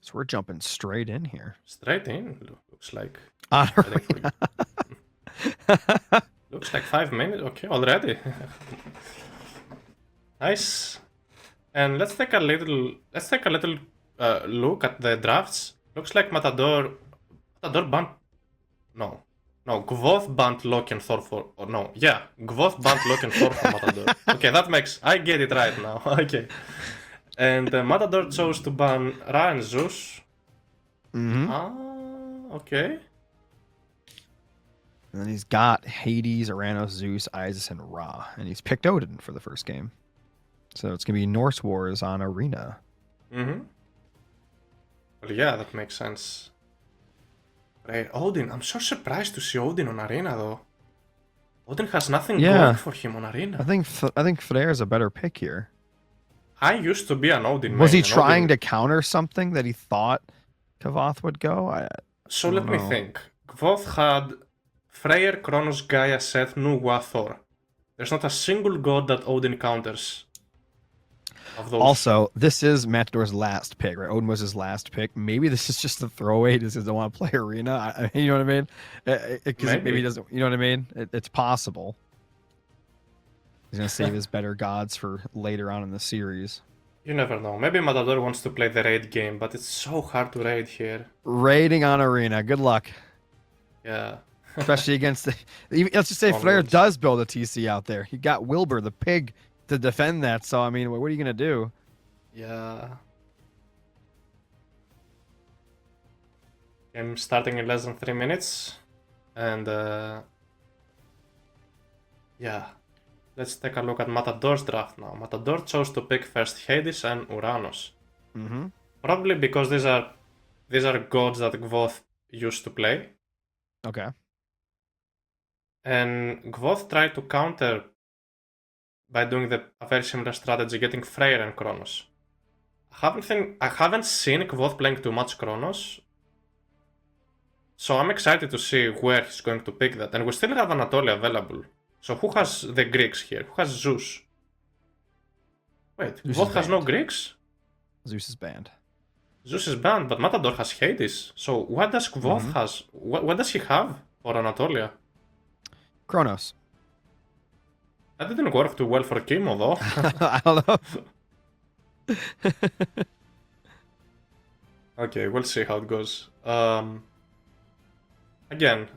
So we're jumping straight in here. Straight in, looks like. Arena. Looks like 5 minutes. Okay, already. Nice. And let's take a little look at the drafts. Looks like Matador banned. No, Kvoth banned Thor for. Oh, no, yeah, Kvoth banned Thor for Matador. Okay, that makes. I get it right now. Okay. And Matador chose to ban Ra and Zeus. Okay. And then he's got Hades, Uranus, Zeus, Isis, and Ra. And he's picked Odin for the first game. So it's going to be Norse Wars on Arena. Well, yeah, that makes sense. Odin, I'm so surprised to see Odin on Arena, though. Odin has nothing going for him on Arena. I think Freyr's a better pick here. I used to be an Odin main. Was he trying to counter something that he thought Kvoth would go? So let me think. Kvoth had Freyr, Kronos, Gaia, Seth, Nuwa, Thor. There's not a single god that Odin counters. Of those. Also, this is Matador's last pick, right? Odin was his last pick. Maybe this is just a throwaway. He just doesn't want to play Arena. You know what I mean? Because maybe he doesn't. You know what I mean? It's possible. He's gonna save his better gods for later on in the series. You never know. Maybe Matador wants to play the raid game, but it's so hard to raid here. Raiding on Arena. Good luck. Yeah. Especially against the. Let's just say Freyr does build a TC out there. He got Wilbur the pig to defend that. So I mean, what are you gonna do? Yeah. I'm starting in less than 3 minutes, and yeah. Let's take a look at Matador's draft now. Matador chose to pick first Hades and Uranus. Probably because these are gods that Kvoth used to play. Okay. And Kvoth tried to counter by doing a very similar strategy, getting Freyr and Kronos. I haven't seen Kvoth playing too much Kronos, so I'm excited to see where he's going to pick that. And we still have Anatolia available. So who has the Greeks here? Who has Zeus? Wait, Kvoth has no Greeks? Zeus is banned. Zeus is banned, but Matador has Hades. So what does Kvoth has? What does he have for Anatolia? Kronos. That didn't work too well for Kimo, though. I don't know. Okay, we'll see how it goes. Again,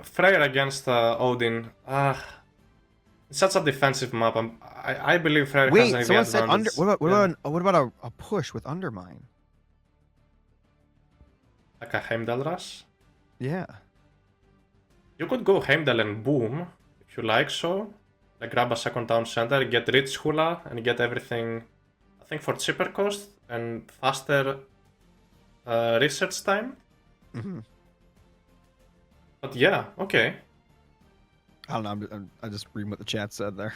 Freyr against Odin. It's such a defensive map. I believe Freyr has an someone advantage. said what about a push with Undermine? Like a Heimdall rush? Yeah. You could go Heimdall and boom, if you like so. Like grab a second town center, get Rich Hula, and get everything, I think, for cheaper cost and faster research time. But yeah, okay. I don't know. I just reading what the chat said there.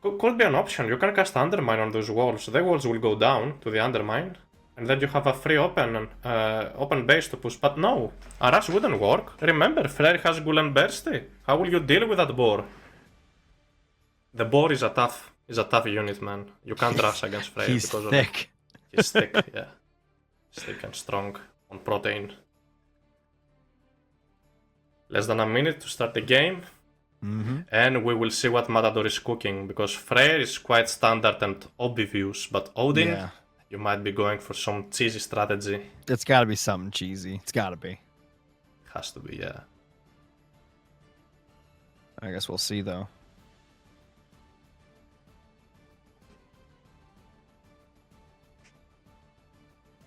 Could be an option. You can cast Undermine on those walls. The walls will go down to the Undermine, and then you have a free open base to push. But no, a rush wouldn't work. Remember, Freyr has Gul and Bursty. How will you deal with that boar? The boar is a tough unit, man. You can't rush against Freyr He's because thick. He's thick, yeah. He's thick and strong on protein. Less than a minute to start the game. And we will see what Matador is cooking, because Freyr is quite standard and obvious, but Odin, you might be going for some cheesy strategy. It's got to be something cheesy. It's got to be. Has to be, yeah. I guess we'll see, though.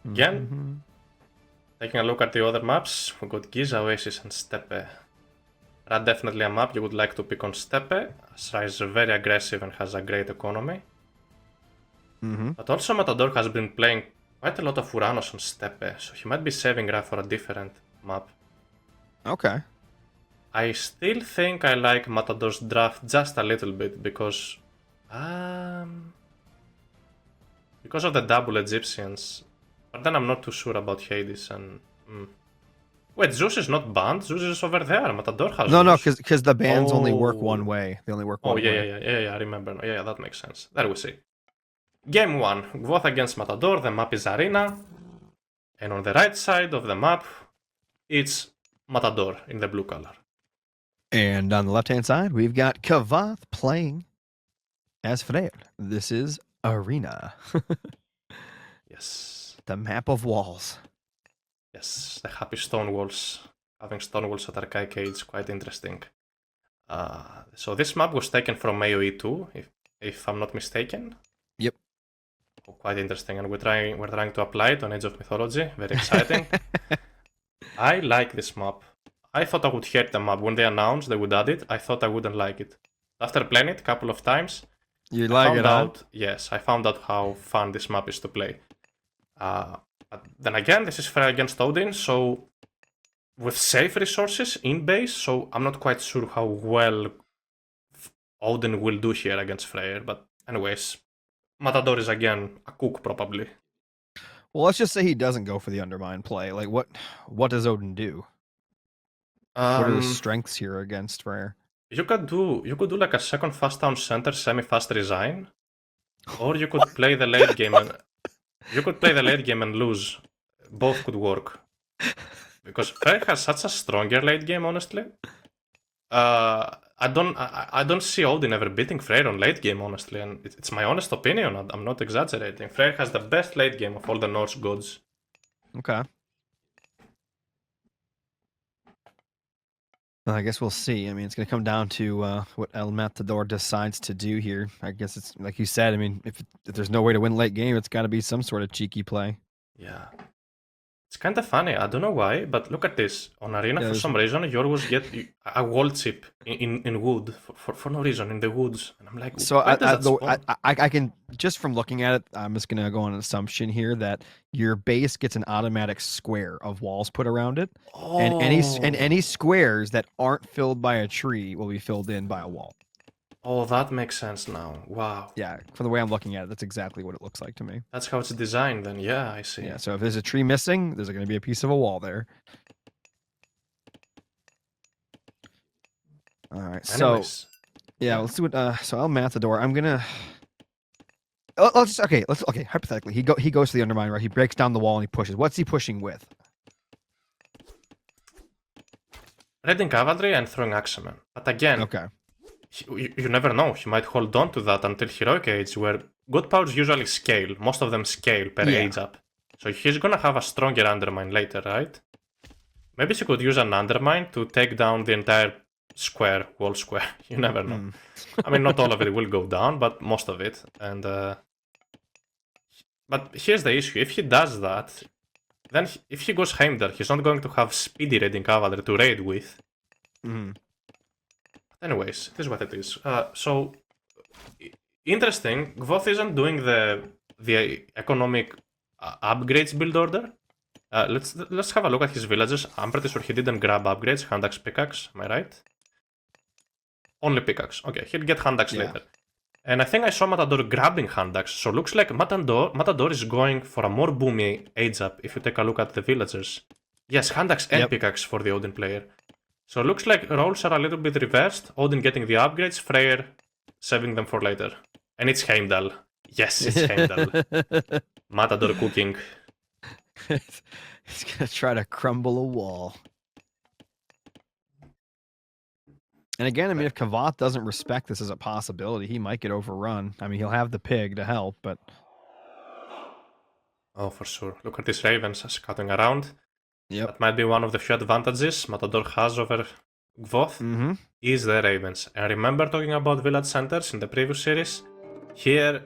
Again, taking a look at the other maps, we got Giza, Oasis, and Steppe. Ra definitely a map you would like to pick on Steppe, as Ra is very aggressive and has a great economy. But also Matador has been playing quite a lot of Uranus on Steppe, so he might be saving Ra for a different map. Okay. I still think I like Matador's draft just a little bit because of the double Egyptians. But then I'm not too sure about Hades and... Wait, Zeus is not banned? Zeus is over there. Matador has No, Zeus. because the bans only work one way. They only work one way. Yeah, I remember. Yeah, that makes sense. There we see. Game 1. Kvoth against Matador. The map is Arena. And on the right side of the map, it's Matador in the blue color. And on the left-hand side, we've got Kvoth playing as Freyr. This is Arena. Yes. The map of walls. Yes, the happy stone walls. Having stone walls at Archaic Age, quite interesting. So this map was taken from AoE 2, if I'm not mistaken. Yep. Oh, quite interesting, and we're trying to apply it on Age of Mythology. Very exciting. I like this map. I thought I would hate the map when they announced they would add it. I thought I wouldn't like it. After playing it a couple of times, You like it, huh? Yes, I found out how fun this map is to play. But then again, this is Freyr against Odin, so with safe resources in base, so I'm not quite sure how well Odin will do here against Freyr. But anyways, Matador is again a cook probably. Well, let's just say he doesn't go for the undermine play. Like, what does Odin do? What are his strengths here against Freyr? You could do like a second fast town center semi-fast resign, or you could play the late game and lose. Both could work because Freyr has such a stronger late game. Honestly, I don't see Odin ever beating Freyr on late game. Honestly, and it's my honest opinion. I'm not exaggerating. Freyr has the best late game of all the Norse gods. Okay. Well, I guess we'll see. I mean, it's going to come down to what El Matador decides to do here. I guess it's like you said. I mean, if there's no way to win late game, it's got to be some sort of cheeky play. Yeah. It's kind of funny. I don't know why, but look at this. On Arena, for some reason, you always get a wall chip in wood for no reason in the woods. And I'm like, so I can, just from looking at it, I'm just going to go on an assumption here that your base gets an automatic square of walls put around it. Oh. And any squares that aren't filled by a tree will be filled in by a wall. Oh, that makes sense now. Wow. Yeah, from the way I'm looking at it, that's exactly what it looks like to me. That's how it's designed then. Yeah, I see. Yeah, so if there's a tree missing, there's going to be a piece of a wall there. All right, Anyways, so yeah, let's do it. So El Matador, I'm gonna. Okay. Hypothetically, he goes to the undermine, right? He breaks down the wall and he pushes. What's he pushing with? Raiding cavalry and throwing axemen. But again, okay. You never know. He might hold on to that until Heroic Age, where god powers usually scale. Most of them scale per age up. So he's gonna have a stronger undermine later, right? Maybe he could use an undermine to take down the entire wall square. You never know. I mean, not all of it will go down, but most of it. And but here's the issue: if he does that, then if he goes Heimdall, he's not going to have speedy raiding cavalry to raid with. Anyways, it is what it is. So interesting. Kvoth isn't doing the economic upgrades build order. Let's have a look at his villages. I'm pretty sure he didn't grab upgrades. Hand axe, pickaxe. Am I right? Only pickaxe. Okay, he'll get hand axe later. And I think I saw Matador grabbing hand axe. So looks like Matador is going for a more boomy age up. If you take a look at the villagers, yes, hand axe and pickaxe for the Odin player. So it looks like roles are a little bit reversed. Odin getting the upgrades, Freyr saving them for later. And it's Heimdall. Yes, it's Heimdall. Matador cooking. He's gonna try to crumble a wall. And again, I mean, if Kvoth doesn't respect this as a possibility, he might get overrun. I mean, he'll have the pig to help, but... Oh, for sure. Look at these ravens scouting around. Yep. That might be one of the few advantages Matador has over Kvoth, is the ravens. And remember talking about village centers in the previous series? Here,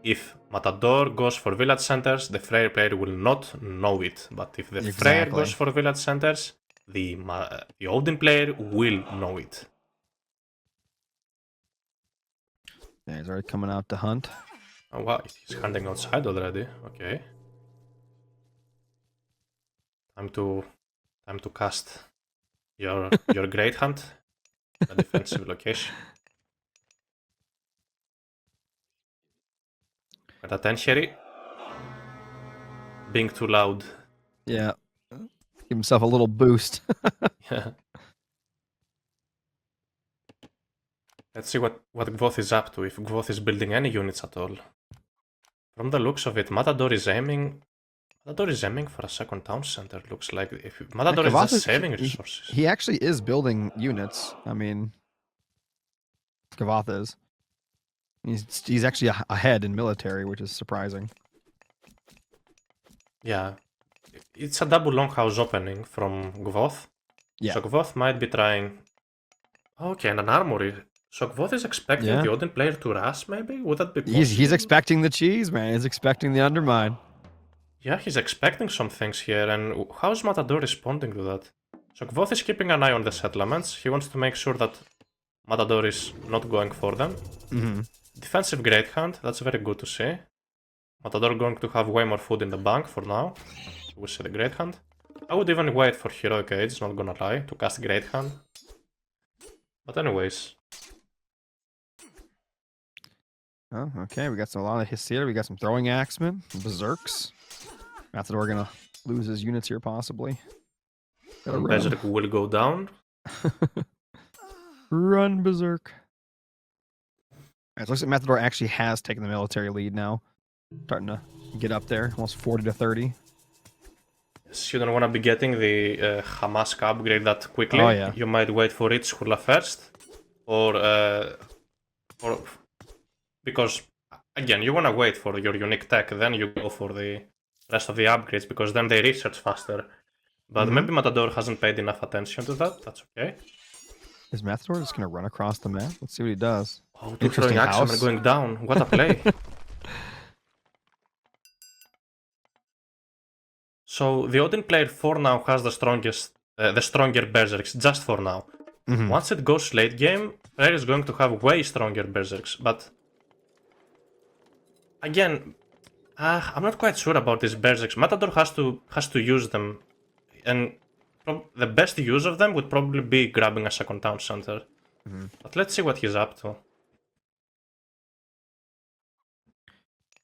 if Matador goes for village centers, the Freyr player will not know it. But if the Freyr goes for village centers, the Odin player will know it. Yeah, he's already coming out to hunt. Oh wow, he's hunting outside already. Okay. Time to cast your great hunt. A defensive location. At attention, being too loud. Yeah. Give himself a little boost. Yeah. Let's see what Kvoth is up to, if Kvoth is building any units at all. From the looks of it, Matador is aiming Matador is aiming for a second town center, looks like. If Matador is just saving resources. He actually is building units. I mean, Kvoth is. He's actually ahead in military, which is surprising. Yeah. It's a double longhouse opening from Kvoth. Yeah. So Kvoth might be trying... Okay, and an armory. So Kvoth is expecting the Odin player to rush, maybe? Would that be possible? He's expecting the cheese, man. He's expecting the undermine. Yeah, he's expecting some things here, and how's Matador responding to that? So Kvoth is keeping an eye on the settlements. He wants to make sure that Matador is not going for them. Defensive Great Hand, that's very good to see. Matador going to have way more food in the bank for now. We see the Great Hand. I would even wait for Heroic Age, not gonna lie, to cast Great Hand. But anyways. Oh, okay, we got a lot of Hesir. We got some Throwing Axemen, Berserks. Matador gonna lose his units here, possibly. Berserk will go down. Run, Berserk. Alright, so looks like Matador actually has taken the military lead now. Starting to get up there, almost 40 to 30. Yes, you don't want to be getting the Hamaska upgrade that quickly. Oh, yeah. You might wait for Itzhula first. Or because, again, you want to wait for your unique tech, then you go for the rest of the upgrades, because then they research faster. But maybe Matador hasn't paid enough attention to that. That's okay. Is Matador just going to run across the map? Let's see what he does. Oh, two throwing axes are going down. What a play. So the Odin player for now has the stronger berserks, just for now. Once it goes late game, player is going to have way stronger berserks, but again, I'm not quite sure about these berserks. Matador has to use them, and the best use of them would probably be grabbing a second town center. But let's see what he's up to.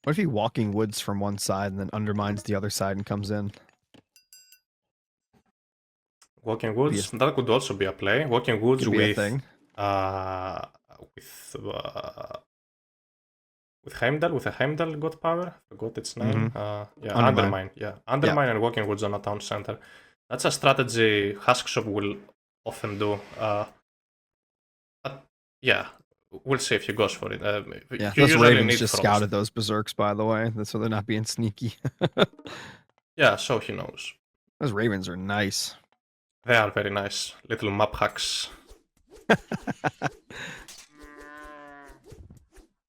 What if he walking woods from one side and then undermines the other side and comes in? Walking woods, that could also be a play. Walking woods with Heimdall, with a Heimdall god power. Forgot its name. Yeah, Undermine. Yeah, Undermine and Walking Woods on a town center. That's a strategy Huskshop will often do. But yeah, we'll see if he goes for it. Yeah, those Ravens just scouted those Berserks, by the way, so they're not being sneaky. Yeah, so he knows. Those Ravens are nice. They are very nice. Little map hacks.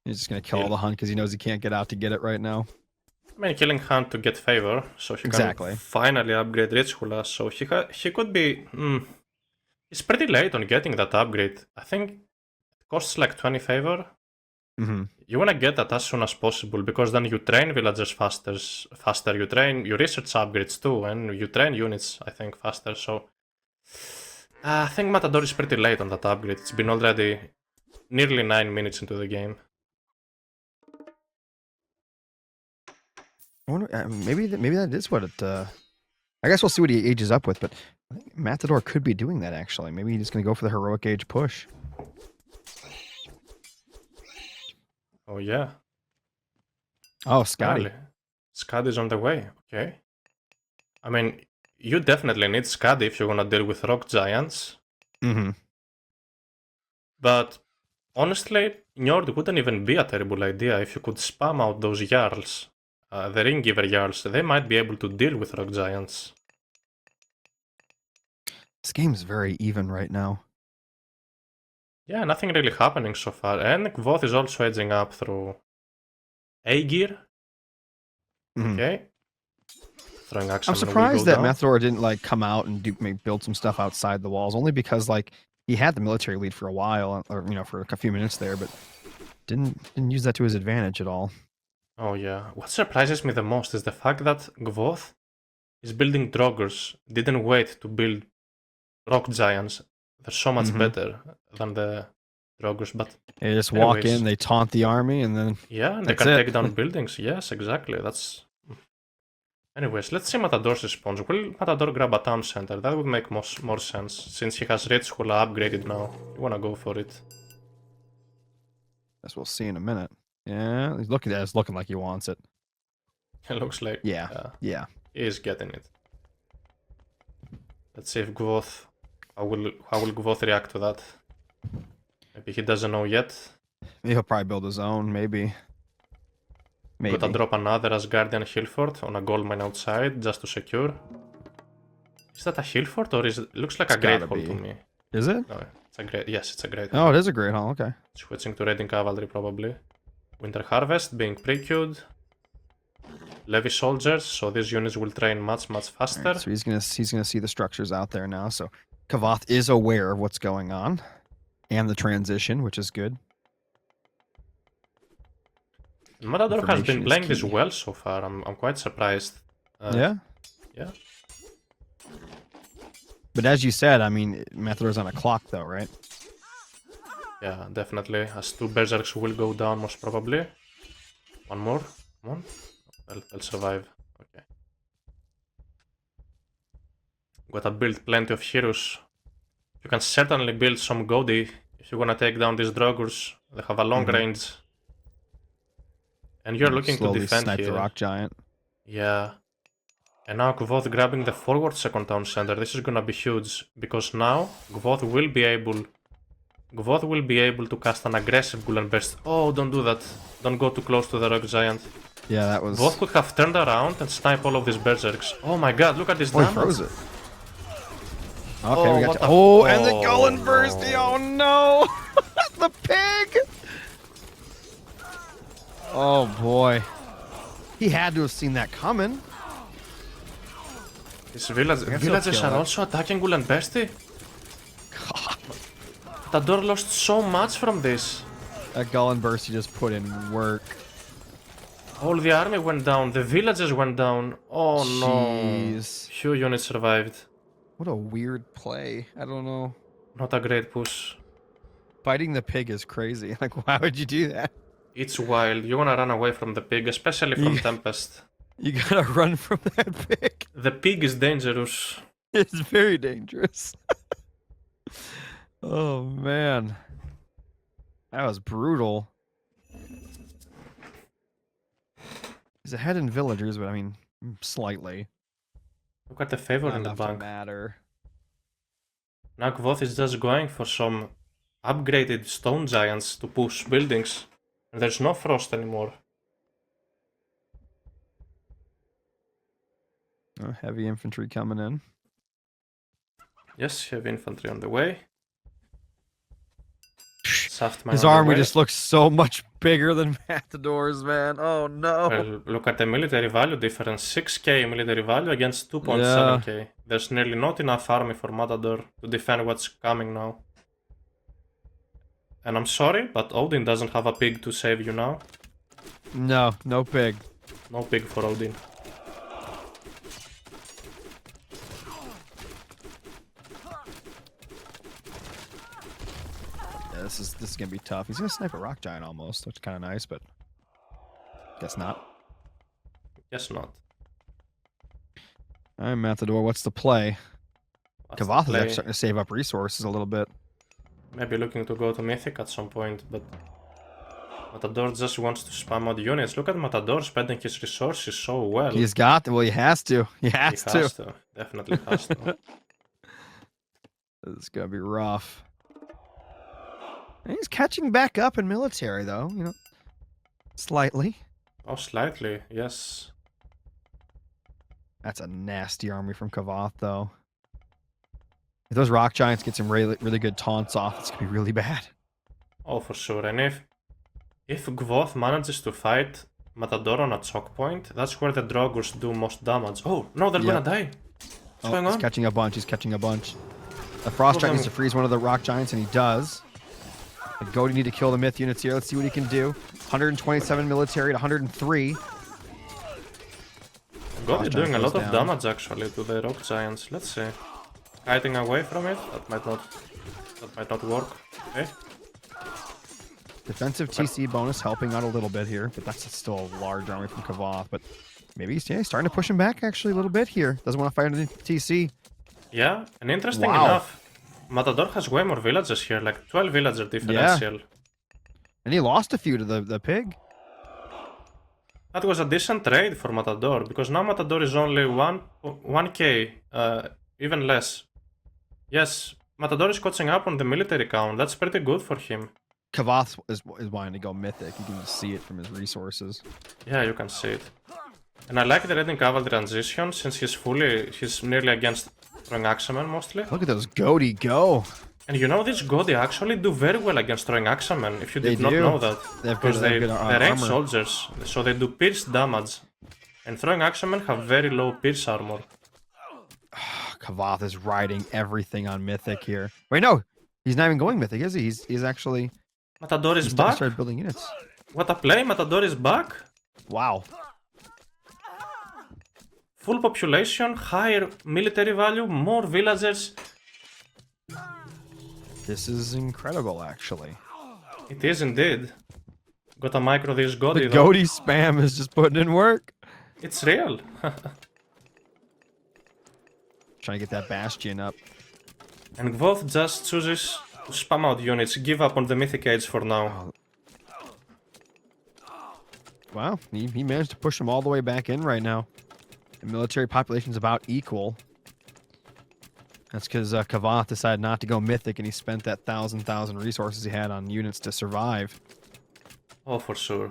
He's just going to kill all the Hunt because he knows he can't get out to get it right now. I mean, killing Hunt to get favor, so he can finally upgrade Ritzhula. So he could be... He's pretty late on getting that upgrade. I think it costs like 20 favor. You want to get that as soon as possible, because then you train villagers faster. You research upgrades too, and you train units, I think, faster. So I think Matador is pretty late on that upgrade. It's been already nearly 9 minutes into the game. I wonder, maybe that is what it... I guess we'll see what he ages up with, but I think Matador could be doing that, actually. Maybe he's going to go for the heroic age push. Oh, yeah. Oh, Scotty. Really? Scotty's on the way. Okay. I mean, you definitely need Scotty if you want to deal with rock giants. But honestly, Njord wouldn't even be a terrible idea if you could spam out those Jarls. The Ringgiver Jarls. They might be able to deal with rock giants. This game's very even right now. Yeah, nothing really happening so far. And Kvoth is also edging up through Aegir. Okay. Throwing I'm surprised that Matador didn't like come out and build some stuff outside the walls, only because like he had the military lead for a while, or for a few minutes there, but didn't use that to his advantage at all. Oh yeah. What surprises me the most is the fact that Kvoth is building Droggers, didn't wait to build rock giants. They're so much better than the Droggers, but they just walk in, they taunt the army, and then and they can take down buildings. Yes, exactly. That's. Anyways, let's see Matador's response. Will Matador grab a town center? That would make more sense, since he has Ritzhula upgraded now. You wanna go for it? Guess we'll see in a minute. Yeah, he's looking like he wants it. It looks like. Yeah. He is getting it. Let's see if Kvoth... How will Kvoth react to that? Maybe he doesn't know yet. He'll probably build his own, maybe. Gotta drop another Asgardian Hillfort on a gold mine outside just to secure. Is that a Hillfort or is it looks like a Great Hall to me? Is it? No, it's a great. Yes, it's a Great Hall. Oh, it is a Great Hall. Okay. Switching to Raiding Cavalry probably. Winter Harvest being pre-queued. Levy soldiers, so these units will train much faster. Right, so he's gonna see the structures out there now. So Kvoth is aware of what's going on, and the transition, which is good. Matador has been playing this well so far. I'm quite surprised. Yeah. Yeah. But as you said, I mean, Matador's on a clock though, right? Yeah, definitely. As 2 berserks will go down most probably. One more. Come on. They'll survive. Okay. Gotta build plenty of heroes. You can certainly build some Godi if you wanna take down these Drogurs. They have a long range. And you're looking to defend snipe here. the rock giant. Yeah. And now Kvoth grabbing the forward second town center. This is gonna be huge because now Kvoth will be able to cast an aggressive Gulen Burst. Oh, don't do that. Don't go too close to the rock giant. Yeah, that was... Kvoth could have turned around and sniped all of these berserks. Oh my god, look at this damage. He froze it. Okay, we got you. Oh, and the Gulen Bursty. Oh no! The pig! Oh boy. He had to have seen that coming. These villagers are also attacking Gulen Bursty? God. Matador lost so much from this. That Gulen Bursty just put in work. All the army went down, the villagers went down. Oh Jeez. no. Few units survived. What a weird play. I don't know. Not a great push. Fighting the pig is crazy. Like, why would you do that? It's wild. You wanna run away from the pig, especially from Tempest. You gotta run from that pig. The pig is dangerous. It's very dangerous. Oh man. That was brutal. He's ahead in villagers, but I mean, slightly. Look at the favor in the bank. Matter. Now Kvoth is just going for some upgraded stone giants to push buildings. And there's no frost anymore. Heavy infantry coming in. Yes, heavy infantry on the way. His army just looks so much bigger than Matador's, man. Oh no. Well, look at the military value difference. 6k military value against 2.7k. Yeah. There's nearly not enough army for Matador to defend what's coming now. And I'm sorry, but Odin doesn't have a pig to save you now. No, no pig. No pig for Odin. Yeah, this is gonna be tough. He's gonna snipe a rock giant almost, which is kind of nice, but guess not. Guess not. All right, Matador, what's the play? Kvoth is actually starting to save up resources a little bit. Maybe looking to go to Mythic at some point, but Matador just wants to spam out units. Look at Matador spending his resources so well. He's got to. Well, he has to. He has to. Definitely has to. This is gonna be rough. And he's catching back up in military, though. You know, slightly. Oh, slightly, yes. That's a nasty army from Kvoth, though. If those rock giants get some really good taunts off, it's gonna be really bad. Oh, for sure. And if Kvoth manages to fight Matador on a choke point, that's where the Drogurs do most damage. Oh no, they're gonna die. What's going on? He's catching a bunch. He's catching a bunch. The Frost Giant needs to freeze one of the rock giants, and he does. And Godi need to kill the myth units here. Let's see what he can do. 127 military to 103. Godi doing a lot of damage actually to the rock giants. Let's see. Hiding away from it, that might not work. Okay. Defensive TC bonus helping out a little bit here, but that's still a large army from Kvoth. But maybe he's starting to push him back actually a little bit here. Doesn't want to fight into TC. Yeah, and interesting enough, Matador has way more villagers here, like 12 villager differential. Yeah. And he lost a few to the pig. That was a decent trade for Matador, because now Matador is only 1k, even less. Yes, Matador is catching up on the military count. That's pretty good for him. Kvoth is wanting to go mythic. You can just see it from his resources. Yeah, you can see it. And I like the Raiding Cavalry transition, since he's nearly against throwing axemen mostly. Look at those Goaty go. And you know, these Godi actually do very well against throwing axemen, if you did not know that. Because they're ranged soldiers, so they do pierce damage. And throwing axemen have very low pierce armor. Kvoth is riding everything on mythic here. Wait, no, he's not even going mythic, is he? He's actually. Matador is back. Started building units. What a play! Matador is back. Wow. Full population, higher military value, more villagers. This is incredible, actually. It is indeed. Gotta micro this Godi. The Goaty spam is just putting in work. It's real. Trying to get that bastion up. And Kvoth just chooses to spam out units, give up on the Mythic Age for now. Wow, he managed to push them all the way back in right now. The military population's about equal. That's because Kvoth decided not to go mythic, and he spent that thousand resources he had on units to survive. Oh, for sure.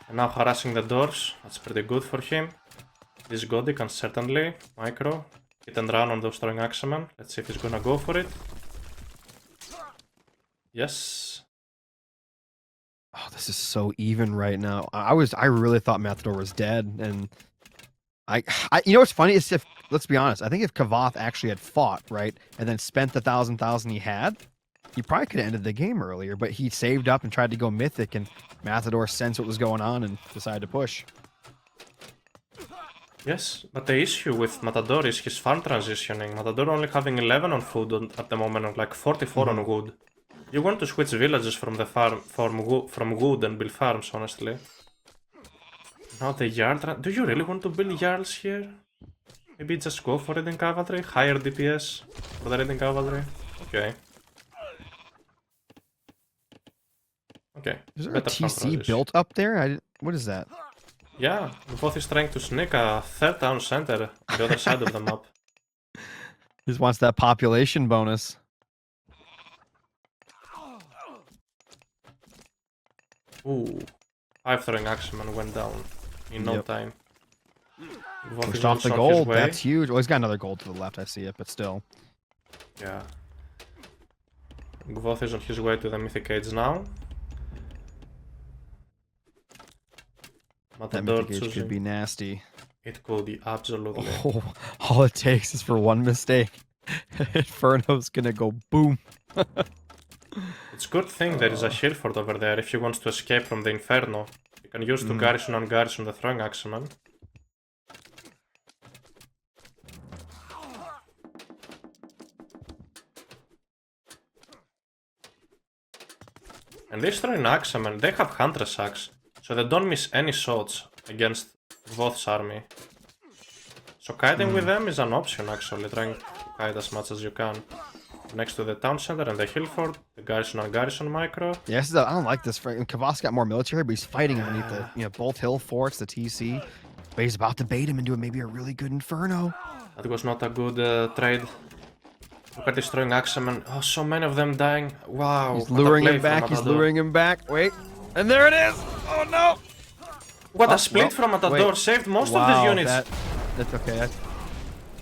And now harassing the doors. That's pretty good for him. This Godi can certainly micro, hit and run on those throwing axemen. Let's see if he's gonna go for it. Yes. Oh, this is so even right now. I really thought Matador was dead, and I you know what's funny is, if, let's be honest, I think if Kvoth actually had fought, right, and then spent the thousand he had, he probably could have ended the game earlier, but he saved up and tried to go mythic, and Matador sensed what was going on and decided to push. Yes, but the issue with Matador is his farm transitioning. Matador only having 11 on food at the moment and like 44 on wood. You want to switch villages from the farm from wood and build farms, honestly. Now the Jarl. Do you really want to build Jarls here? Maybe just go for Raiding Cavalry? Higher DPS for the Raiding Cavalry? Okay. Okay. Is there a TC built up there? What is that? Yeah, Kvoth is trying to sneak a third town center on the other side of the map. He just wants that population bonus. Ooh. 5 throwing axemen went down in no time. Pushed off the gold. That's huge. Oh, he's got another gold to the left. I see it, but still. Yeah. Kvoth is on his way to the Mythic Age now. Matador that Mythic Age could be nasty. It could be, absolutely. Oh, all it takes is for one mistake. Inferno's gonna go boom. It's a good thing there is a shield fort over there if he wants to escape from the Inferno. You can use to garrison and garrison the throwing axemen. And these throwing axemen, they have Huntress Axe, so they don't miss any shots against Kvoth's army. So kiting with them is an option actually, trying to kite as much as you can. Next to the town center and the hill fort, the garrison and garrison micro. Yes, I don't like this. Kvoth's got more military, but he's fighting underneath the both hill forts, the TC. But he's about to bait him into maybe a really good Inferno. That was not a good trade. Look at this throwing axemen. Oh, so many of them dying. Wow. He's luring him back. He's luring him back. Wait. And there it is. Oh, no. What a split from Matador. Saved most of his units. That's okay.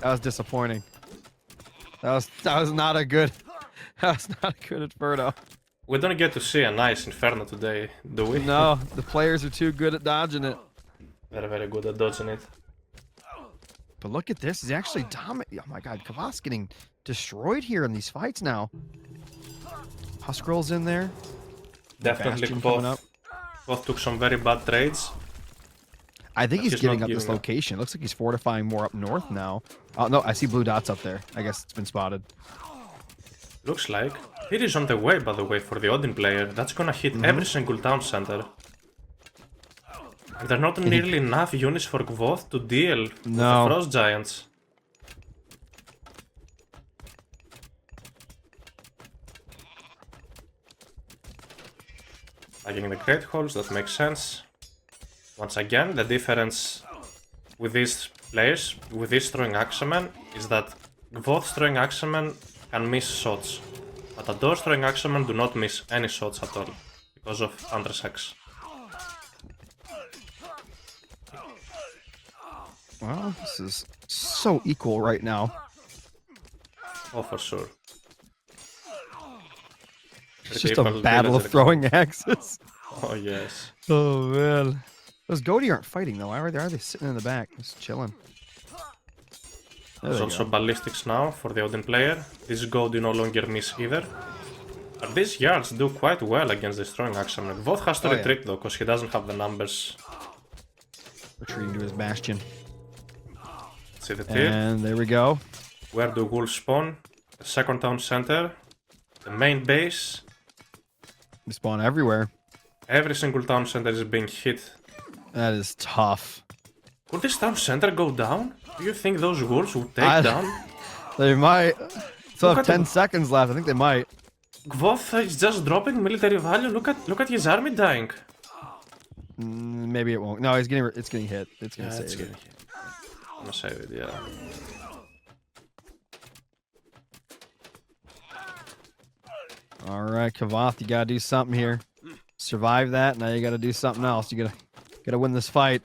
That was disappointing. That was not a good. That was not a good Inferno. We don't get to see a nice Inferno today, do we? No, the players are too good at dodging it. They're very good at dodging it. But look at this. He's actually dominating. Oh my god, Kvoth's getting destroyed here in these fights now. Huskrill's in there. Definitely Kvoth took some very bad trades. I think he's giving up this location. It looks like he's fortifying more up north now. Oh no, I see blue dots up there. I guess it's been spotted. Looks like. It is on the way, by the way, for the Odin player. That's gonna hit every single town center. And there are not nearly enough units for Kvoth to deal with the Frost Giants. Taking the Great Halls, that makes sense. Once again, the difference with these players, with these throwing axemen, is that Kvoth's throwing axemen can miss shots. Matador's throwing axemen do not miss any shots at all, because of counter-sex. Well, this is so equal right now. Oh, for sure. It's just a battle of throwing axes. Oh, yes. Oh, man. Those Goaty aren't fighting, though. Are they sitting in the back, just chilling? There's also ballistics now for the Odin player. This Goaty no longer miss either. But these yards do quite well against this throwing axemen. Kvoth has to retreat, though, because he doesn't have the numbers. Retreating to his bastion. See the tip. And there we go. Where do wolves spawn? The second town center. The main base. They spawn everywhere. Every single town center is being hit. That is tough. Could this town center go down? Do you think those wolves would take down? They might. Still have 10 seconds left. I think they might. Kvoth is just dropping military value. Look at his army dying. Maybe it won't. No, it's getting hit. It's gonna save it. I'm gonna save it, yeah. All right, Kvoth, you gotta do something here. Survive that. Now you gotta do something else. You gotta win this fight.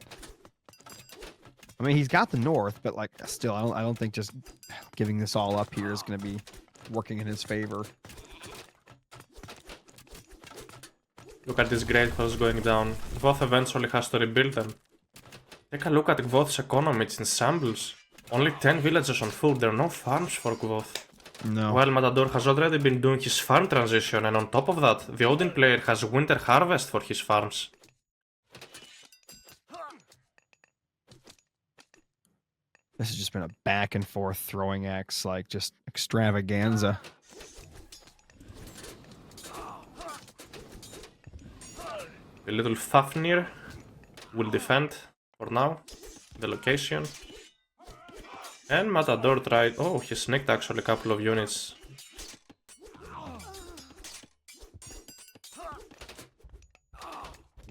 I mean, he's got the north, but like, still, I don't think just giving this all up here is gonna be working in his favor. Look at this great house going down. Kvoth eventually has to rebuild them. Take a look at Kvoth's economy, it's in shambles. Only 10 villages on food, there are no farms for Kvoth. No. Well, Matador has already been doing his farm transition, and on top of that, the Odin player has winter harvest for his farms. This has just been a back and forth throwing axe, like just extravaganza. The little Fafnir will defend for now the location. And Matador tried. Oh, he sneaked actually a couple of units.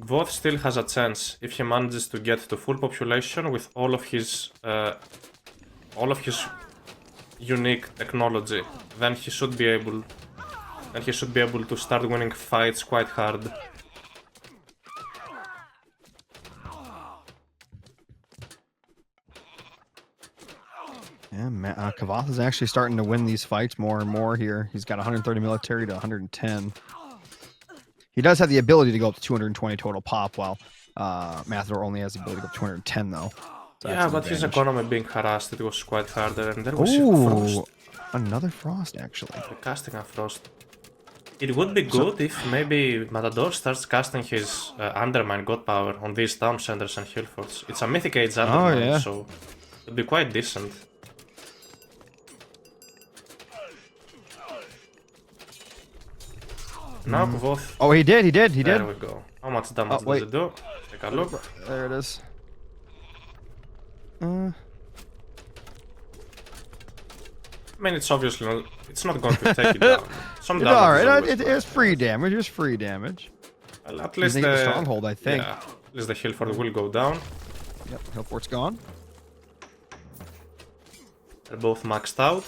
Kvoth still has a chance if he manages to get to full population with all of his unique technology. Then he should be able. Then he should be able to start winning fights quite hard. Yeah, Kvoth is actually starting to win these fights more and more here. He's got 130 military to 110. He does have the ability to go up to 220 total pop, while Matador only has the ability to go up to 210, though. So yeah, but his economy being harassed, it was quite harder, and there was frost. Another frost, actually. We're casting a frost. It would be good if maybe Matador starts casting his Undermine God Power on these town centers and hill forts. It's a Mythic Age Undermine, so it would be quite decent. Now Kvoth. Oh, he did. There we go. How much damage does it do? Take a look. There it is. I mean, it's obviously not, it's not going to take it down. Some damage. Alright, it is free damage. It's free damage. Well, at least the stronghold, I think. Yeah, at least the hill fort will go down. Yep, hill fort's gone. They're both maxed out.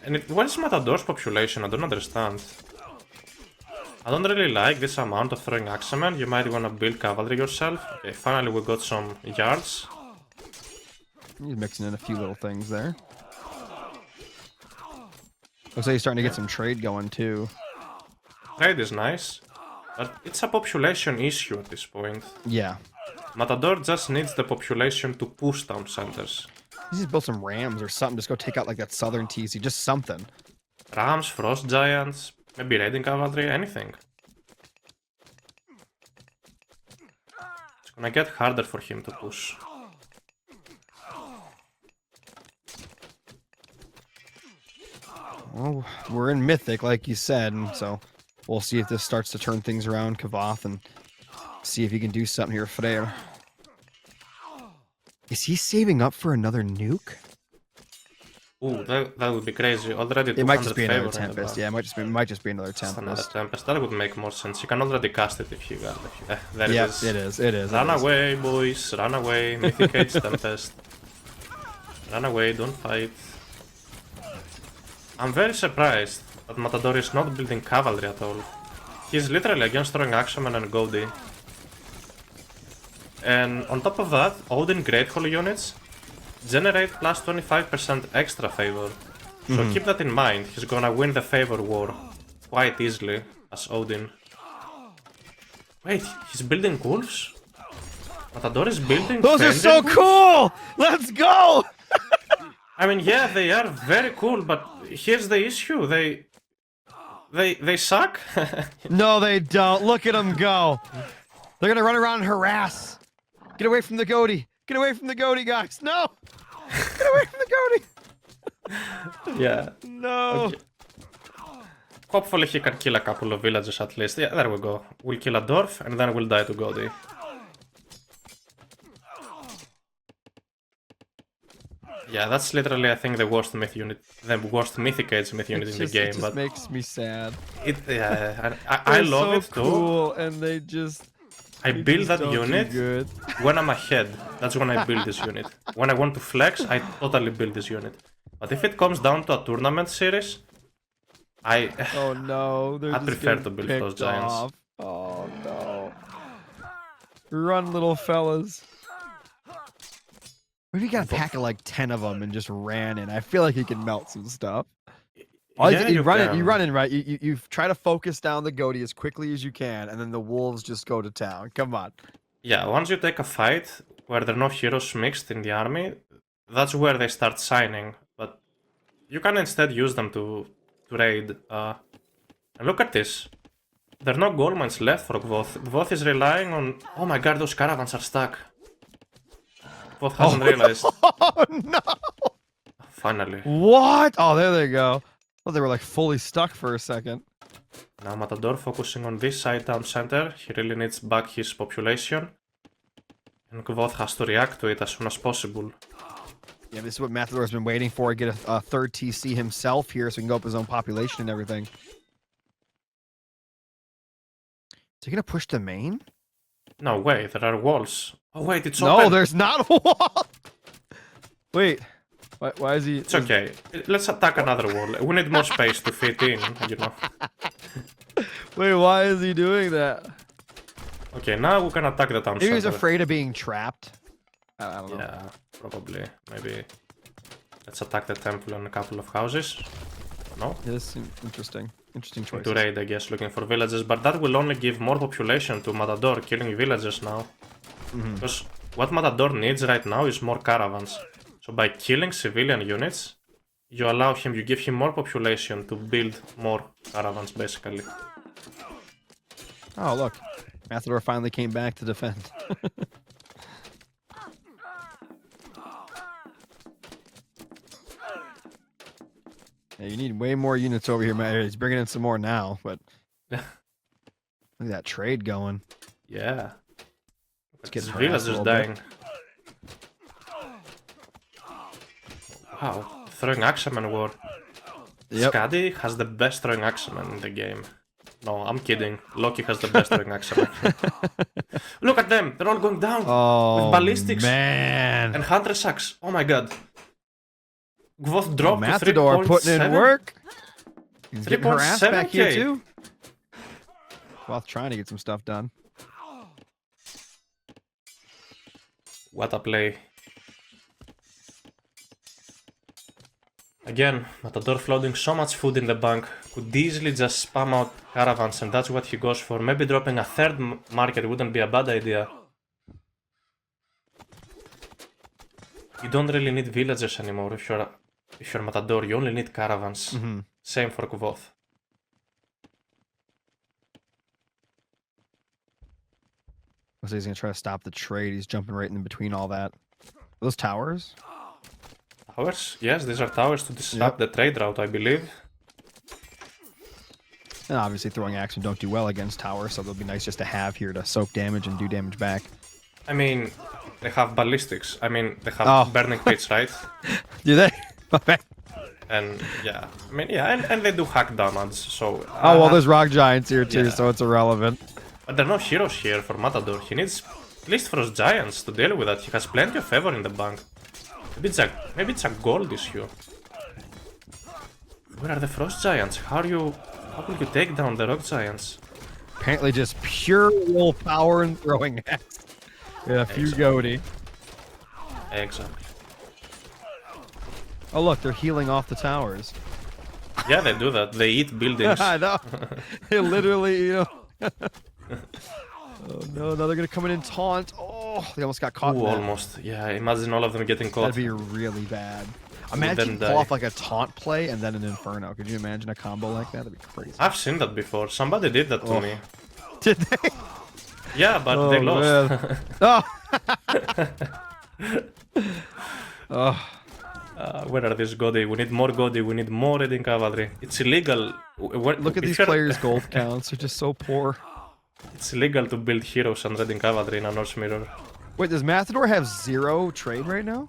And where's Matador's population? I don't understand. I don't really like this amount of throwing axemen. You might wanna build cavalry yourself. Okay, finally we got some yards. He's mixing in a few little things there. Looks like he's starting to get some trade going too. Trade is nice, but it's a population issue at this point. Yeah. Matador just needs the population to push town centers. He just built some rams or something. Just go take out like that southern TC. Just something. Rams, frost giants, maybe raiding cavalry, anything. It's gonna get harder for him to push. Well, we're in Mythic, like you said, and so we'll see if this starts to turn things around, Kvoth, and see if he can do something here, Freyr. Is he saving up for another nuke? Ooh, that would be crazy. Already 200 It might just be another favor in the Tempest. back. Yeah, it might just be another Just another Tempest. Tempest. That would make more sense. You can already cast it if you got it. There Yep, it is. it is. It is. Run it is. away, boys. Run away. Mythic Age Tempest. Run away, don't fight. I'm very surprised that Matador is not building cavalry at all. He's literally against throwing Axeman and Goldie. And on top of that, Odin Great Hall units generate plus 25% extra favor. So keep that in mind. He's gonna win the favor war quite easily as Odin. Wait, he's building wolves? Matador is building Those are so wolves? cool! Let's go! I mean, yeah, they are very cool, but here's the issue. They suck. No, they don't. Look at them go. They're gonna run around and harass. Get away from the goatee. Get away from the goatee, guys. No! Get away from the goatee. Yeah. No. Okay. Hopefully he can kill a couple of villagers at least. Yeah, there we go. We'll kill a dwarf and then we'll die to Goldie. Yeah, that's literally, I think, the worst myth unit, the worst mythic age myth unit in the game. It just but makes me sad. I love so it too. Cool, and they just. I build that unit good. when I'm ahead. That's when I build this unit. When I want to flex, I totally build this unit. But if it comes down to a tournament series, Oh no, I prefer to build those giants. Off. Oh no. Run, little fellas. What if you got a pack of like 10 of them and just ran in? I feel like you can melt some stuff. Yeah, you run in, right? You try to focus down the goatee as quickly as you can, and then the wolves just go to town. Come on. Yeah, once you take a fight where there are no heroes mixed in the army, that's where they start shining. But you can instead use them to raid. And look at this. There are no gold mines left for Kvoth. Kvoth is relying on... Oh my god, those caravans are stuck. Kvoth hasn't realized. Oh no! Finally. What? Oh, there they go. Well, they were like fully stuck for a second. Now Matador focusing on this side town center. He really needs back his population. And Kvoth has to react to it as soon as possible. Yeah, this is what Matador's been waiting for. Get a third TC himself here so he can go up his own population and everything. Is he gonna push the main? No, wait, there are walls. Oh wait, it's No, open. there's not a wall! Wait. Why is he... It's okay. Let's attack another wall. We need more space to fit in, you know. Wait, why is he doing that? Okay, now we can attack the town Maybe he's center. afraid of being trapped. I don't know. Yeah, probably. Maybe. Let's attack the temple and a couple of houses. No? Yeah, this is interesting. Interesting choice. To raid, I guess, looking for villagers. But that will only give more population to Matador, killing villagers now. Because what Matador needs right now is more caravans. So by killing civilian units, you give him more population to build more caravans, basically. Oh, look. Matador finally came back to defend. Yeah, you need way more units over here, man. He's bringing in some more now, but... Look at that trade going. Yeah. Let's get villagers dying. Wow, throwing Axeman war. Yep. Skadi has the best throwing Axeman in the game. No, I'm kidding. Loki has the best throwing Axeman. Look at them! They're all going down! Oh, with ballistics man. and Huntress Axe. Oh my god. Kvoth dropped to Matador 3.7. putting in work. He's getting harassed 3.7K. back here, too. Kvoth trying to get some stuff done. What a play. Again, Matador floating so much food in the bank, could easily just spam out caravans and that's what he goes for. Maybe dropping a third market wouldn't be a bad idea. You don't really need villagers anymore if you're Matador, you only need caravans. Same for Kvoth. So he's gonna try to stop the trade. He's jumping right in between all that. Are those towers? Towers? Yes, these are towers to disrupt the trade route, I believe. And obviously throwing action don't do well against towers, so they'll be nice just to have here to soak damage and do damage back. I mean, they have ballistics. I mean, they have burning pits, right? Do they? Okay. And yeah, I mean, yeah, and they do hack damage, so... Oh, well, there's rock giants here too, yeah. so it's irrelevant. But there are no heroes here for Matador. He needs at least Frost Giants to deal with that. He has plenty of favor in the bank. Maybe it's a gold issue. Where are the Frost Giants? How will you take down the Rock Giants? Apparently just pure willpower and throwing axe. Yeah, a few goatee. Exactly. Oh look, they're healing off the towers. Yeah, they do that. They eat buildings. I know. They literally, you know. Oh no, now they're gonna come in and taunt. Oh, they almost got caught. Ooh, almost. Yeah, imagine all of them getting caught. That'd be really bad. Imagine you pull off like a taunt play and then an inferno. Could you imagine a combo like that? That'd be crazy. I've seen that before. Somebody did that to me. Did they? Yeah, but they lost. Oh. Oh. Where are these Godi? We need more Godi. We need more Reading Cavalry. It's illegal. Look at these players' gold counts. They're just so poor. It's illegal to build heroes and Reading Cavalry in a Norse Mirror. Wait, does Matador have 0 trade right now?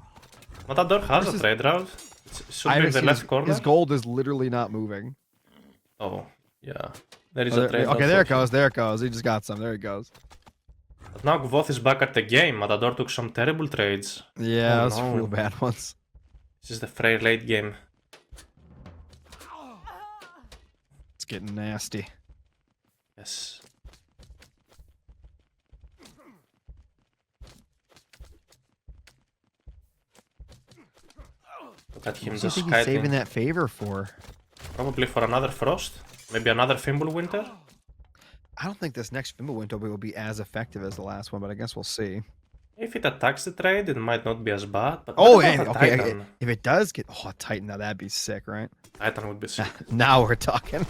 Matador has a trade route. It should be in the left corner. His gold is literally not moving. Oh, yeah. There is a trade route. Okay, there it goes. There it goes. He just got some. There he goes. But now Kvoth is back at the game. Matador took some terrible trades. Yeah, those real bad ones. This is the Frey late game. It's getting nasty. Yes. Look at him just kiting. He's saving that favor for? Probably for another Frost. Maybe another Fimbulwinter. I don't think this next Fimbulwinter will be as effective as the last one, but I guess we'll see. If it attacks the trade, it might not be as bad. But okay. If it does get a Titan, now that'd be sick, right? Titan would be sick. Now we're talking.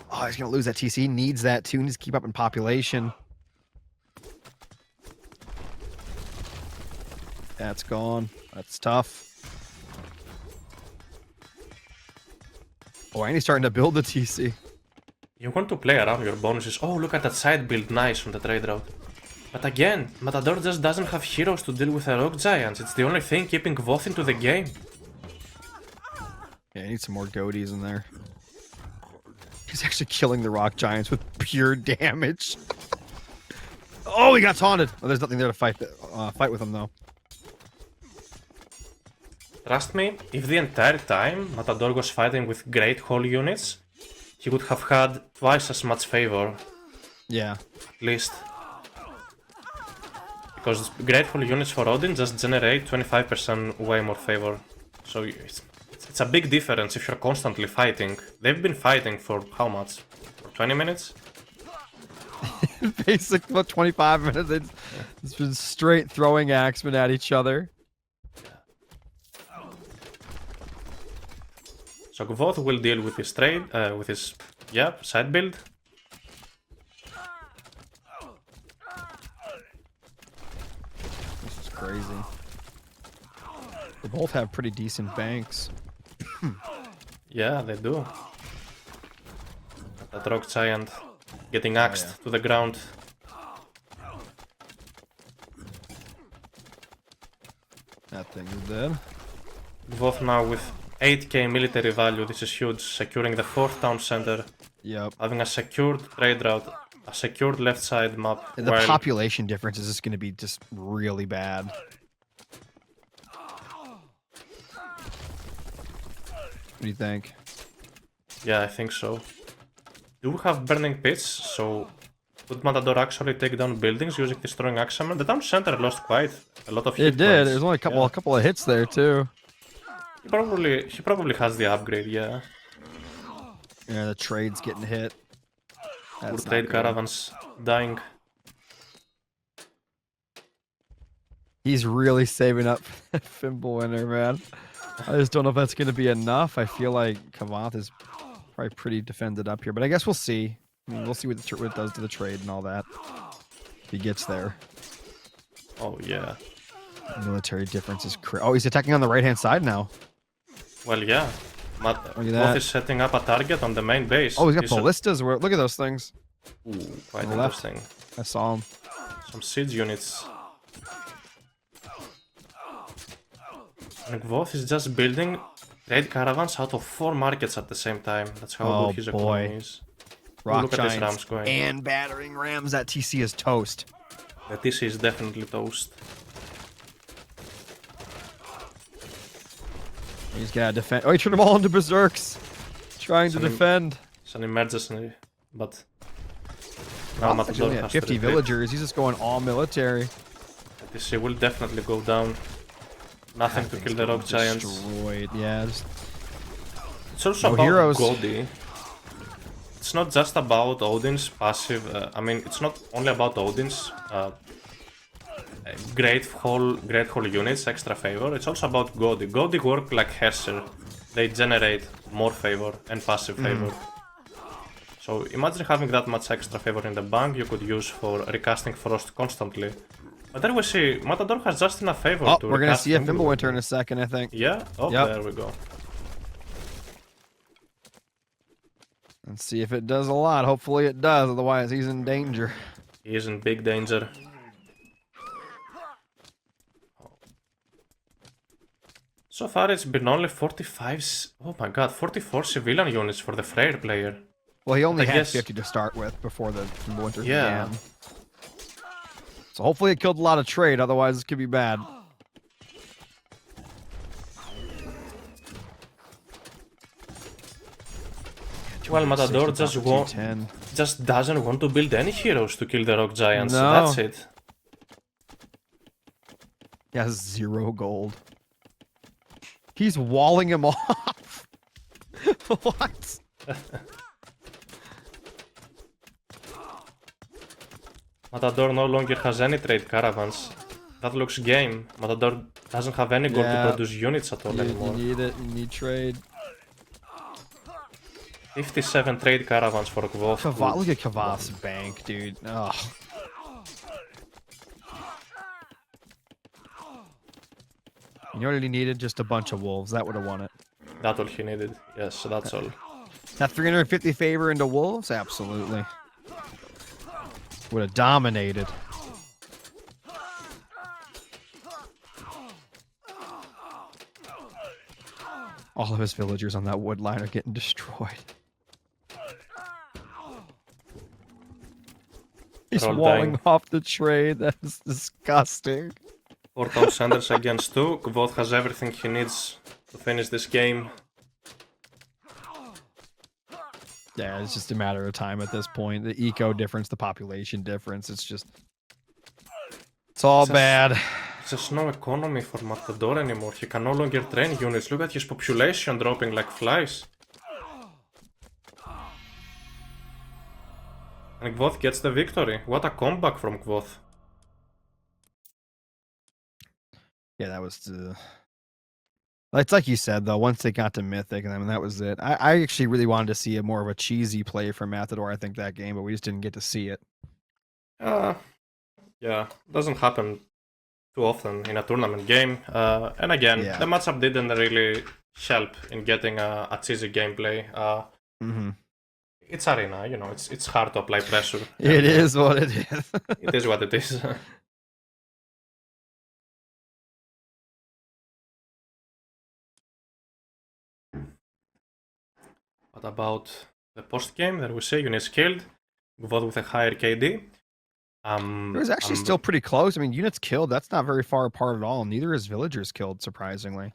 Oh, he's gonna lose that TC. He needs that too. He needs to keep up in population. That's gone. That's tough. Oh, and he's starting to build the TC. You want to play around your bonuses. Oh, look at that side build. Nice on the trade route. But again, Matador just doesn't have heroes to deal with the Rock Giants. It's the only thing keeping Kvoth into the game. Yeah, I need some more goatees in there. He's actually killing the Rock Giants with pure damage. Oh, he got taunted. Oh, there's nothing there to fight with him, though. Trust me, if the entire time Matador was fighting with Great Hall units, he would have had twice as much favor. Yeah. At least. Because Great Hall units for Odin just generate 25% way more favor. So it's a big difference if you're constantly fighting. They've been fighting for how much? For 20 minutes? Basically, about 25 minutes. It's been straight throwing axemen at each other. So Kvoth will deal with his trade, with his, side build. This is crazy. They both have pretty decent banks. Yeah, they do. That Rock Giant getting axed to the ground. That thing is dead. Kvoth now with 8k military value, this is huge, securing the 4th town center. Yep. Having a secured trade route, a secured left side map. And the population difference is just going to be just really bad. What do you think? Yeah, I think so. Do we have burning pits, so could Matador actually take down buildings using destroying axemen? The town center lost quite a lot of hit It did. points. There's only a couple of hits there too. He probably has the upgrade, yeah. Yeah, the trade's getting hit. That's trade caravans dying. He's really saving up Fimbulwinter, man. I just don't know if that's going to be enough. I feel like Kvoth is probably pretty defended up here, but I guess we'll see. I mean, we'll see what it does to the trade and all that. If he gets there. Oh, yeah. Military difference is crazy. Oh, he's attacking on the right-hand side now. Well, yeah. Kvoth is setting up a target on the main base. Oh, he's got ballistas. Look at those things. Ooh, quite interesting. I saw him. Some siege units. And Kvoth is just building Trade caravans out of 4 markets at the same time. That's how good his economy is. Rock look at this Giants Rams going. and battering rams. That TC is toast. The TC is definitely toast. He's got to defend. Oh, he turned them all into berserks. Trying to defend. It's an emergency, but now Matador has 50 villagers. He's just going all military. The TC will definitely go down. Nothing to kill the rock giants. Destroyed. Yeah. It's also about heroes. Godi. It's not just about Odin's passive. I mean, it's not only about Odin's great whole units, extra favor. It's also about Godi. Godi work like Herser. They generate more favor and passive favor. So imagine having that much extra favor in the bank you could use for recasting Frost constantly. But there we see, Matador has just enough favor to we're gonna see a Fimbulwinter Fimbulwinter in a second, I think. Yeah? Oh, there we go. Let's see if it does a lot. Hopefully it does, otherwise he's in danger. He is in big danger. So far it's been only 45... Oh my god, 44 civilian units for the Freyr player. Well, he only had 50 to start with before the Fimbulwinter began. So hopefully it killed a lot of trade, otherwise it could be bad. Well, Matador just doesn't want to build any heroes to kill the rock giants. No. That's it. He has 0 gold. He's walling him off. What? Matador no longer has any trade caravans. That looks game. Matador doesn't have any gold to produce units at all anymore. You need it. You need trade. 57 trade caravans for Kvoth. Look at Kvoth's bank, dude. Ugh. You know what he needed? Just a bunch of wolves. That would have won it. That's all he needed. Yes, that's all. That 350 favor into wolves? Absolutely. Would have dominated. All of his villagers on that wood line are getting destroyed. He's walling off the trade. That is disgusting. 4,000 senders against 2. Kvoth has everything he needs to finish this game. Yeah, it's just a matter of time at this point. The eco difference, the population difference, it's just... It's all bad. There's no economy for Matador anymore. He can no longer train units. Look at his population dropping like flies. And Kvoth gets the victory. What a comeback from Kvoth. Yeah, that was... It's like you said, though, once they got to Mythic, I mean, that was it. I actually really wanted to see more of a cheesy play from Matador, I think, that game, but we just didn't get to see it. Yeah, doesn't happen too often in a tournament game. And again, the matchup didn't really help in getting a cheesy gameplay. It's arena, you know, it's hard to apply pressure. It is what it is. It is what it is. What about the post-game? There we say units killed. Kvoth with a higher KD. It was actually still pretty close. I mean, units killed, that's not very far apart at all. Neither is villagers killed, surprisingly.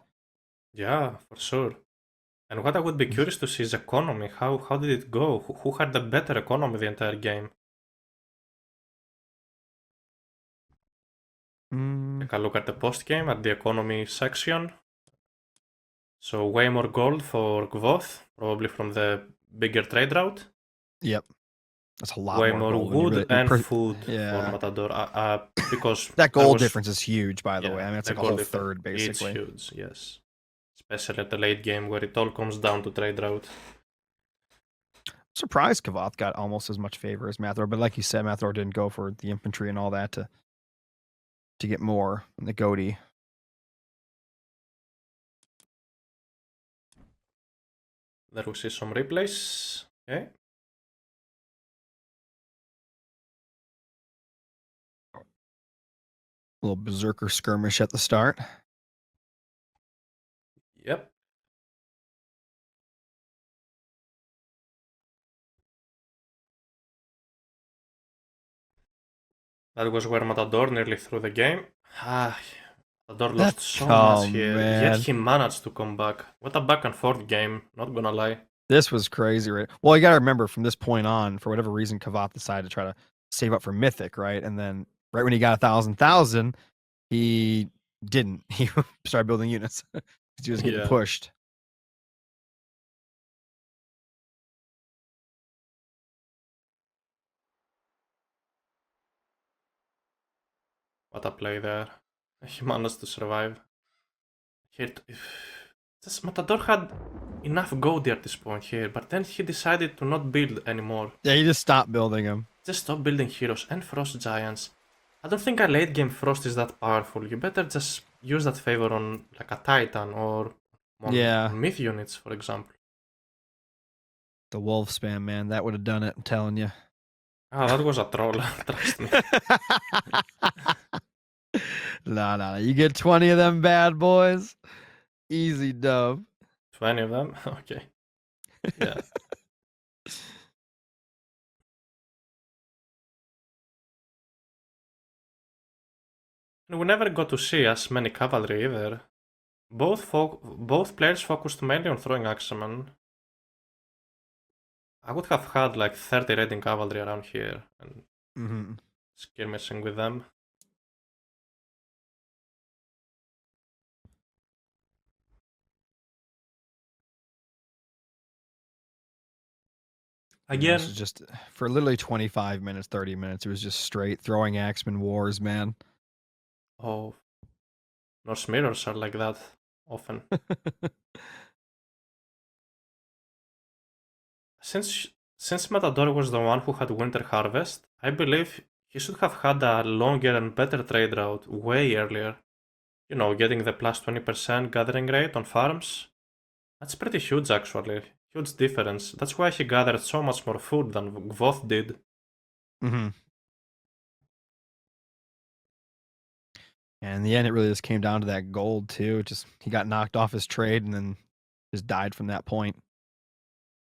Yeah, for sure. And what I would be curious to see is economy. How did it go? Who had the better economy the entire game? Take a look at the post-game, at the economy section. So way more gold for Kvoth, probably from the bigger trade route. Yep. That's a lot way more wood and food for Matador. Because that gold difference is huge, by the way. I mean, it's like a whole third, basically. It's huge, yes. Especially at the late game where it all comes down to trade route. I'm surprised Kvoth got almost as much favor as Matador, but like you said, Matador didn't go for the infantry and all that to get more in the Godi. There we see some replays. Okay. A little berserker skirmish at the start. Yep. That was where Matador nearly threw the game. Matador lost so much here, yet man. he managed to come back. What a back and forth game, not gonna lie. This was crazy, right? Well, you got to remember from this point on, for whatever reason, Kvoth decided to try to save up for Mythic, right? And then right when he got 1,000, he didn't. He started building units because he was getting pushed. What a play there. He managed to survive. This Matador had enough gold at this point here, but then he decided to not build anymore. Yeah, he just stopped building them. Just stop building heroes and frost giants. I don't think a late game frost is that powerful. You better just use that favor on like a titan or on myth units, for example. The wolf spam, man, that would have done it. I'm telling you. Ah, that was a troll. Trust me. Nah. You get 20 of them bad boys. Easy dub. 20 of them? Okay. Yeah. And we never got to see as many cavalry either. Both players focused mainly on throwing axemen. I would have had like 30 raiding cavalry around here and skirmishing with them. Again, this is just for literally 25 minutes, 30 minutes. It was just straight throwing axemen wars, man. Oh, Norse mirrors are like that often. Since Matador was the one who had Winter Harvest, I believe he should have had a longer and better trade route way earlier. You know, getting the plus 20% gathering rate on farms. That's pretty huge actually. Huge difference. That's why he gathered so much more food than Kvoth did. And in the end, it really just came down to that gold too. Just he got knocked off his trade and then just died from that point.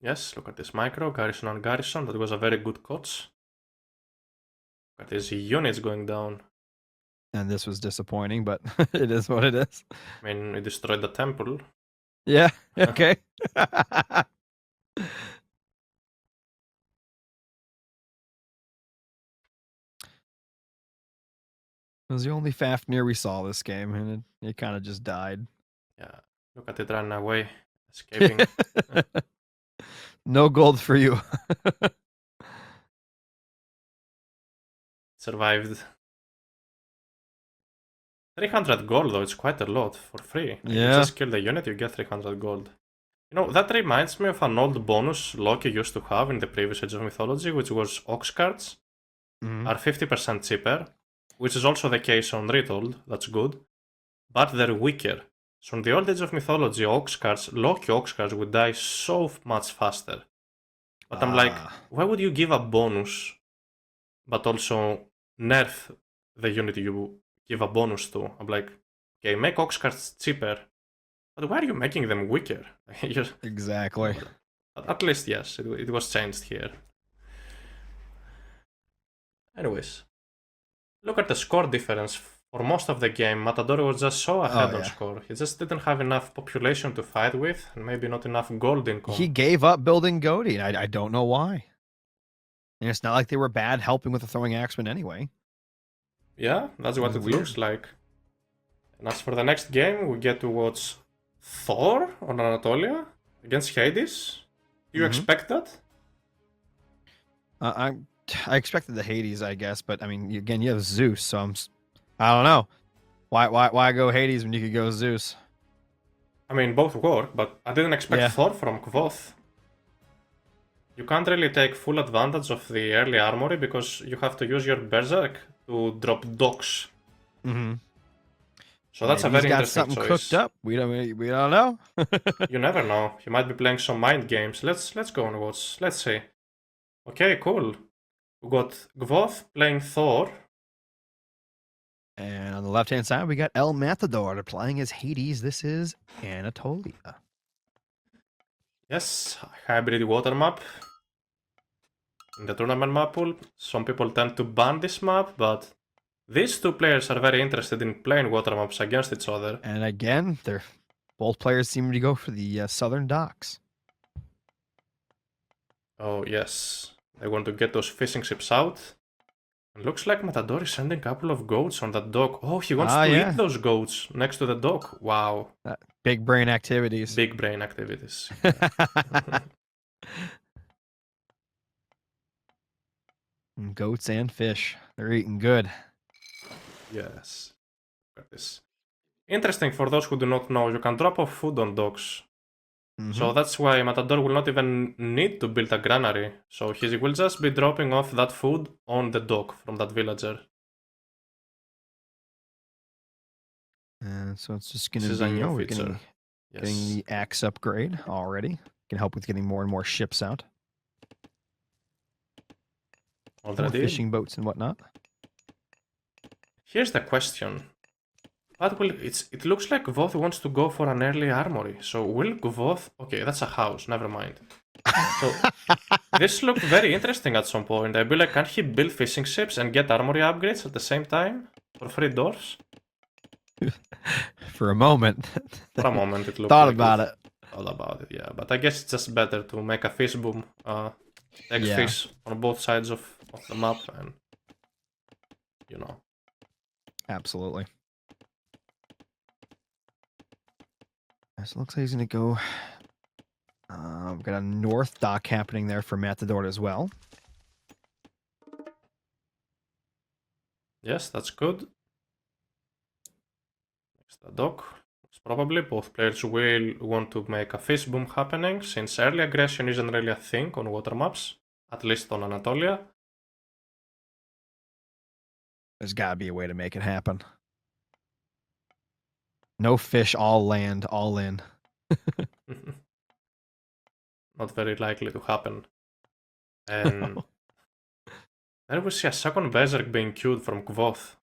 Yes, look at this micro, garrison on garrison. That was a very good coach. Look at these units going down. And this was disappointing, but it is what it is. I mean, we destroyed the temple. Yeah, okay. It was the only Fafnir we saw this game, and it kind of just died. Yeah, look at it running away, escaping. No gold for you. Survived. 300 gold though, it's quite a lot for free. Like, you just kill the unit, you get 300 gold. You know, that reminds me of an old bonus Loki used to have in the previous Age of Mythology, which was Ox cards are 50% cheaper, which is also the case on Retold, that's good, but they're weaker. So in the old Age of Mythology, Loki Ox cards would die so much faster. But I'm like, why would you give a bonus, but also nerf the unit you give a bonus to? I'm like, okay, make Ox cards cheaper, but why are you making them weaker? Exactly. At least, yes, it was changed here. Anyways, look at the score difference. For most of the game, Matador was just so ahead on score. He just didn't have enough population to fight with, and maybe not enough gold income. He gave up building Goaty, and I don't know why. And it's not like they were bad helping with the throwing axemen anyway. Yeah, that's what it looks like. And as for the next game, we get to watch Thor on Anatolia against Hades. Do you expect that? I expected the Hades, I guess, but I mean, again, you have Zeus, so I don't know. Why go Hades when you could go Zeus? I mean, both work, but I didn't expect Thor from Kvoth. You can't really take full advantage of the early armory because you have to use your Berserk to drop docks. So that's a very interesting something choice. Cooked up. We don't know. You never know. He might be playing some mind games. Let's go and watch. Let's see. Okay, cool. We got Kvoth playing Thor. And on the left-hand side, we got El Matador playing as Hades. This is Anatolia. Yes, hybrid water map. in the tournament map pool. Some people tend to ban this map, but these two players are very interested in playing water maps against each other. And again, both players seem to go for the southern docks. Oh yes, they want to get those fishing ships out. It looks like Matador is sending a couple of goats on that dock. Oh, he wants to eat those goats next to the dock. Wow. Big brain activities. Big brain activities. Goats and fish. They're eating good. Yes. Look at this. Interesting for those who do not know, you can drop off food on docks. So that's why Matador will not even need to build a granary. So he will just be dropping off that food on the dock from that villager. And so it's just going to This be is a new feature. Getting the axe upgrade already. Can help with getting more and more ships out. Already. More fishing boats and whatnot. Here's the question. It looks like Kvoth wants to go for an early armory. So will Kvoth... Okay, that's a house. Never mind. So this looked very interesting at some point. I'd be like, can he build fishing ships and get armory upgrades at the same time? For free dwarfs? For a moment. For a moment it looked Thought like about it. Thought about it, yeah. But I guess it's just better to make a fish boom. Take fish on both sides of the map and... You know. Absolutely. So it looks like he's going to go... we've got a north dock happening there for Matador as well. Yes, that's good. Next the dock. Probably both players will want to make a fish boom happening, since early aggression isn't really a thing on water maps, at least on Anatolia. There's got to be a way to make it happen. No fish, all land, all in. Not very likely to happen. And there we see a second berserk being queued from Kvoth.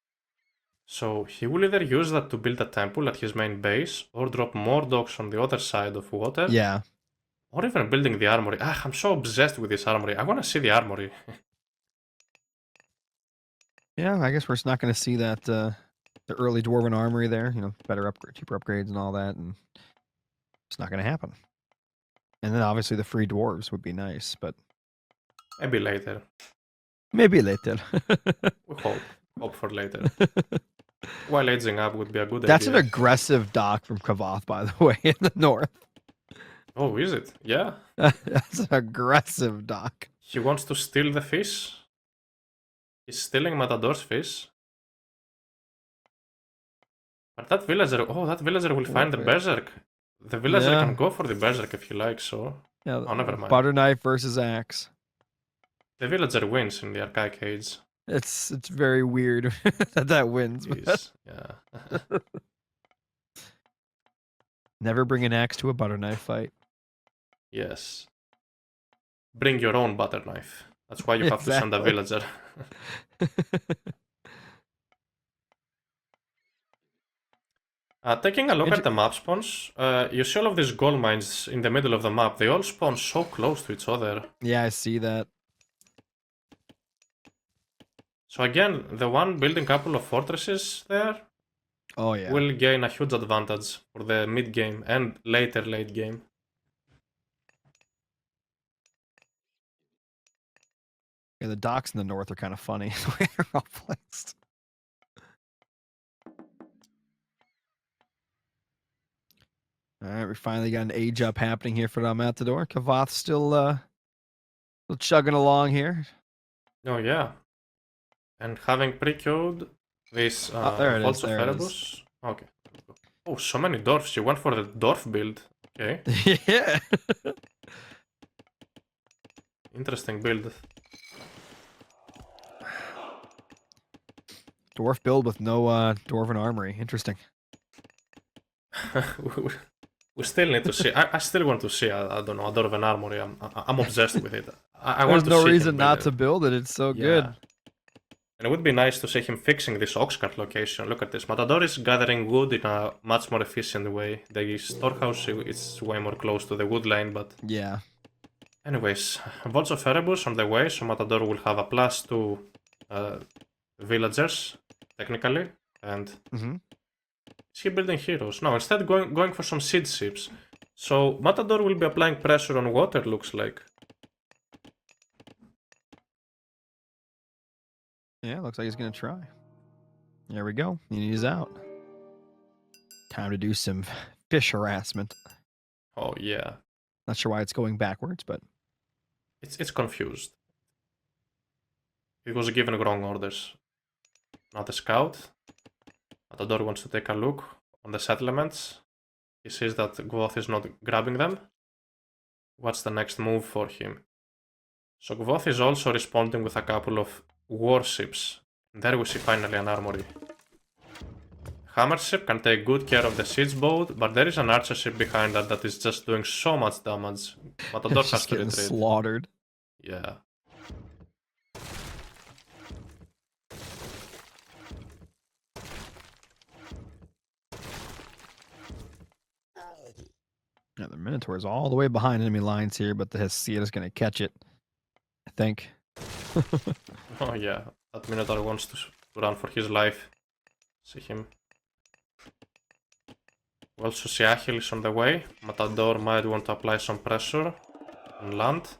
So he will either use that to build a temple at his main base, or drop more docks on the other side of water. Yeah. Or even building the armory. I'm so obsessed with this armory. I want to see the armory. Yeah, I guess we're just not going to see that the early dwarven armory there. You know, better upgrade, cheaper upgrades and all that, and it's not going to happen. And then obviously the free dwarves would be nice, but maybe later. Maybe later. We hope for later. While aging up would be a good idea. That's an aggressive dock from Kvoth, by the way, in the north. Oh, is it? Yeah. That's an aggressive dock. He wants to steal the fish. He's stealing Matador's fish. But that villager, that villager will find the berserk. The villager can go for the berserk if he likes, so... Yeah, oh, never mind. Butter knife versus axe. The villager wins in the Archaic Age. It's very weird that wins. Yeah. Never bring an axe to a butter knife fight. Yes. Bring your own butter knife. That's why you have to send a villager. Taking a look at the map spawns, you see all of these gold mines in the middle of the map. They all spawn so close to each other. Yeah, I see that. So again, the one building a couple of fortresses there will gain a huge advantage for the mid-game and later late game. Yeah, the docks in the north are kind of funny the way they're all placed. All right, we finally got an age up happening here for the Matador. Kvoth's still chugging along here. Oh yeah, and having pre-queued this Vaults of Erebus. Okay. Oh, so many dwarfs. You went for the dwarf build. Okay. Yeah. Interesting build. Dwarf build with no dwarven armory. Interesting. We still need to see. I still want to see. I don't know, a dwarven armory. I'm obsessed with it. I There's want to no see reason him not build to build it. It's so good. And it would be nice to see him fixing this Oxcart location. Look at this. Matador is gathering wood in a much more efficient way. The storehouse is way more close to the wood line, but... Yeah. Anyways, Volts of Erebus on the way, so Matador will have a +2 villagers, technically, and is he building heroes? No, instead going for some siege ships. So Matador will be applying pressure on water, looks like. Yeah, looks like he's gonna try. There we go. He's out. Time to do some fish harassment. Oh yeah. Not sure why it's going backwards, but it's confused. It was given wrong orders. Now the scout. Matador wants to take a look on the settlements. He sees that Kvoth is not grabbing them. What's the next move for him? So Kvoth is also responding with a couple of warships. There we see finally an armory. Hammer ship can take good care of the siege boat, but there is an archer ship behind that is just doing so much damage. Matador has to retreat. Slaughtered. Yeah. Yeah, the Minotaur is all the way behind enemy lines here, but the Hesiod is going to catch it, I think. Oh yeah, that Minotaur wants to run for his life. See him. Well, Susiachil is on the way. Matador might want to apply some pressure on land.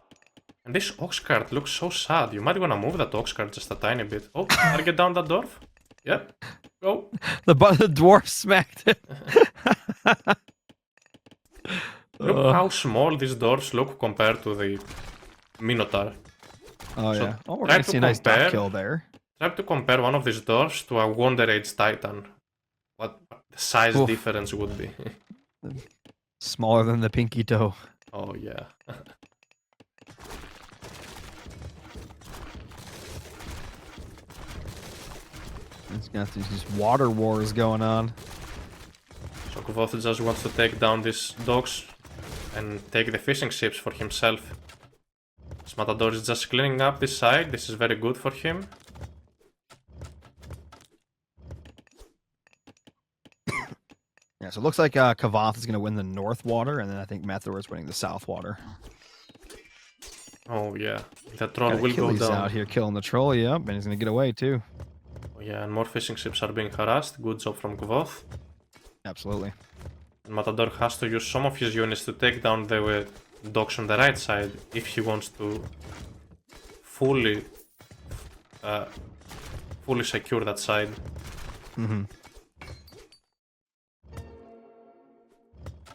And this ox cart looks so sad. You might want to move that ox cart just a tiny bit. Oh, target down that dwarf. Yep. Go. The dwarf smacked it. Look how small these dwarves look compared to the Minotaur. Oh So yeah. Oh, we're going to see a nice dot kill there. Try to compare one of these dwarves to a Wonder Age Titan. What the size difference would be. Smaller than the pinky toe. Oh yeah. It's got these water wars going on. So Kvoth just wants to take down these dogs and take the fishing ships for himself. Matador is just cleaning up this side. This is very good for him. Yeah, so it looks like Kvoth is going to win the north water, and then I think Matador is winning the south water. Oh yeah, the troll will go Achilles down. Out here killing the troll, yep, and he's going to get away too. Oh yeah, and more fishing ships are being harassed. Good job from Kvoth. Absolutely. And Matador has to use some of his units to take down the dogs on the right side if he wants to fully secure that side.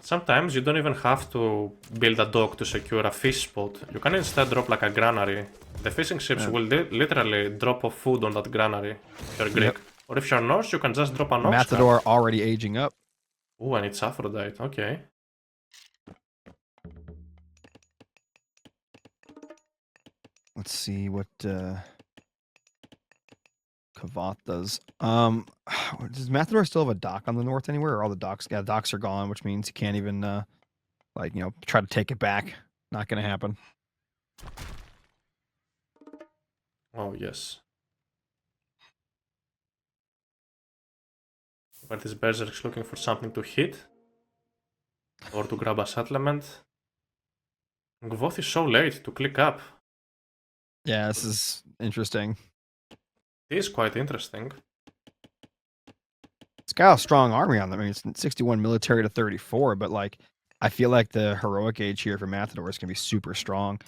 Sometimes you don't even have to build a dock to secure a fish spot. You can instead drop like a granary. The fishing ships will literally drop off food on that granary if you're Greek. Or if you're Norse, you can just drop an ox Matador already aging up. Oh, and it's Aphrodite. Okay. Let's see what Kvoth does. Does Matador still have a dock on the north anywhere, or all the docks? Yeah, the docks are gone, which means he can't even try to take it back. Not gonna happen. Oh yes. But this berserk is looking for something to hit or to grab a settlement. Kvoth is so late to click up. Yeah, this is interesting. It is quite interesting. It's got a strong army on them. I mean, it's 61 military to 34, but like, I feel like the heroic age here for Matador is gonna be super strong.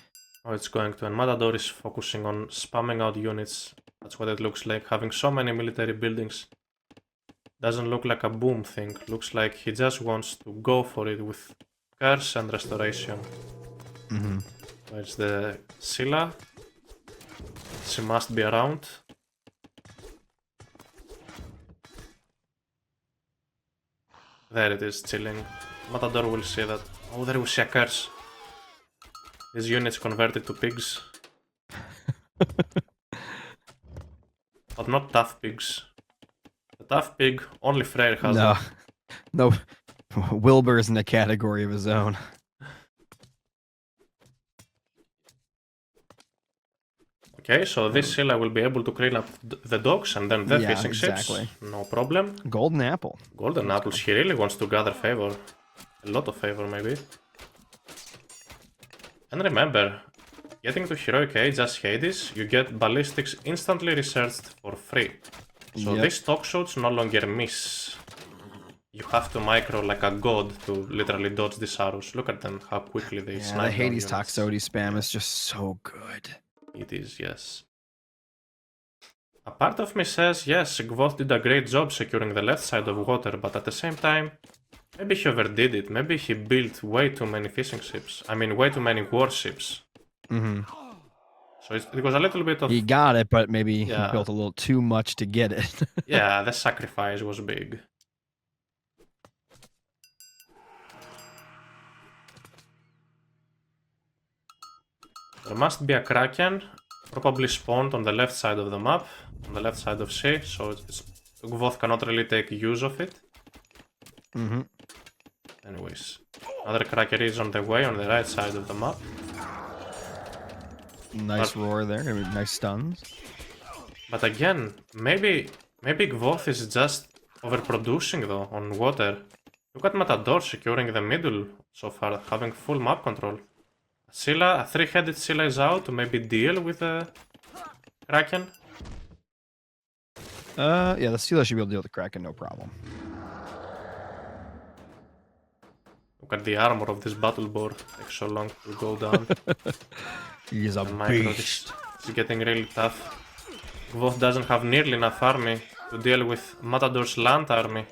Oh, it's going to, and Matador is focusing on spamming out units. That's what it looks like, having so many military buildings. Doesn't look like a boom thing. Looks like he just wants to go for it with curse and restoration. Where's the Scylla? She must be around. There it is, chilling. Matador will see that. Oh, there we see a curse. These units converted to pigs. But not tough pigs. The tough pig, only Freyr has them. No. Wilbur's in a category of his own. Okay, so this Scylla will be able to clean up the docks and then the fishing ships. No problem. Golden apple. Golden apples. He really wants to gather favor. A lot of favor, maybe. And remember, getting to Heroic Age as Hades, you get ballistics instantly researched for free. So these stock shots no longer miss. You have to micro like a god to literally dodge these arrows. Look at them, how quickly they snipe. The Hades Toxotes spam is just so good. It is, yes. A part of me says, yes, Kvoth did a great job securing the left side of water, but at the same time, maybe he overdid it. Maybe he built way too many fishing ships. I mean, way too many warships. So it was a little bit of... He got it, but maybe he built a little too much to get it. Yeah, the sacrifice was big. There must be a Kraken, probably spawned on the left side of the map, on the left side of sea, so Kvoth cannot really take use of it. Anyways, another Kraken is on the way on the right side of the map. Nice roar there, nice stuns. But again, maybe Kvoth is just overproducing though on water. Look at Matador securing the middle so far, having full map control. Scylla, a three-headed Scylla is out to maybe deal with the Kraken. Yeah, the Scylla should be able to deal with the Kraken, no problem. Look at the armor of this battle board. Takes so long to go down. He is a beast. It's getting really tough. Kvoth doesn't have nearly enough army to deal with Matador's land army.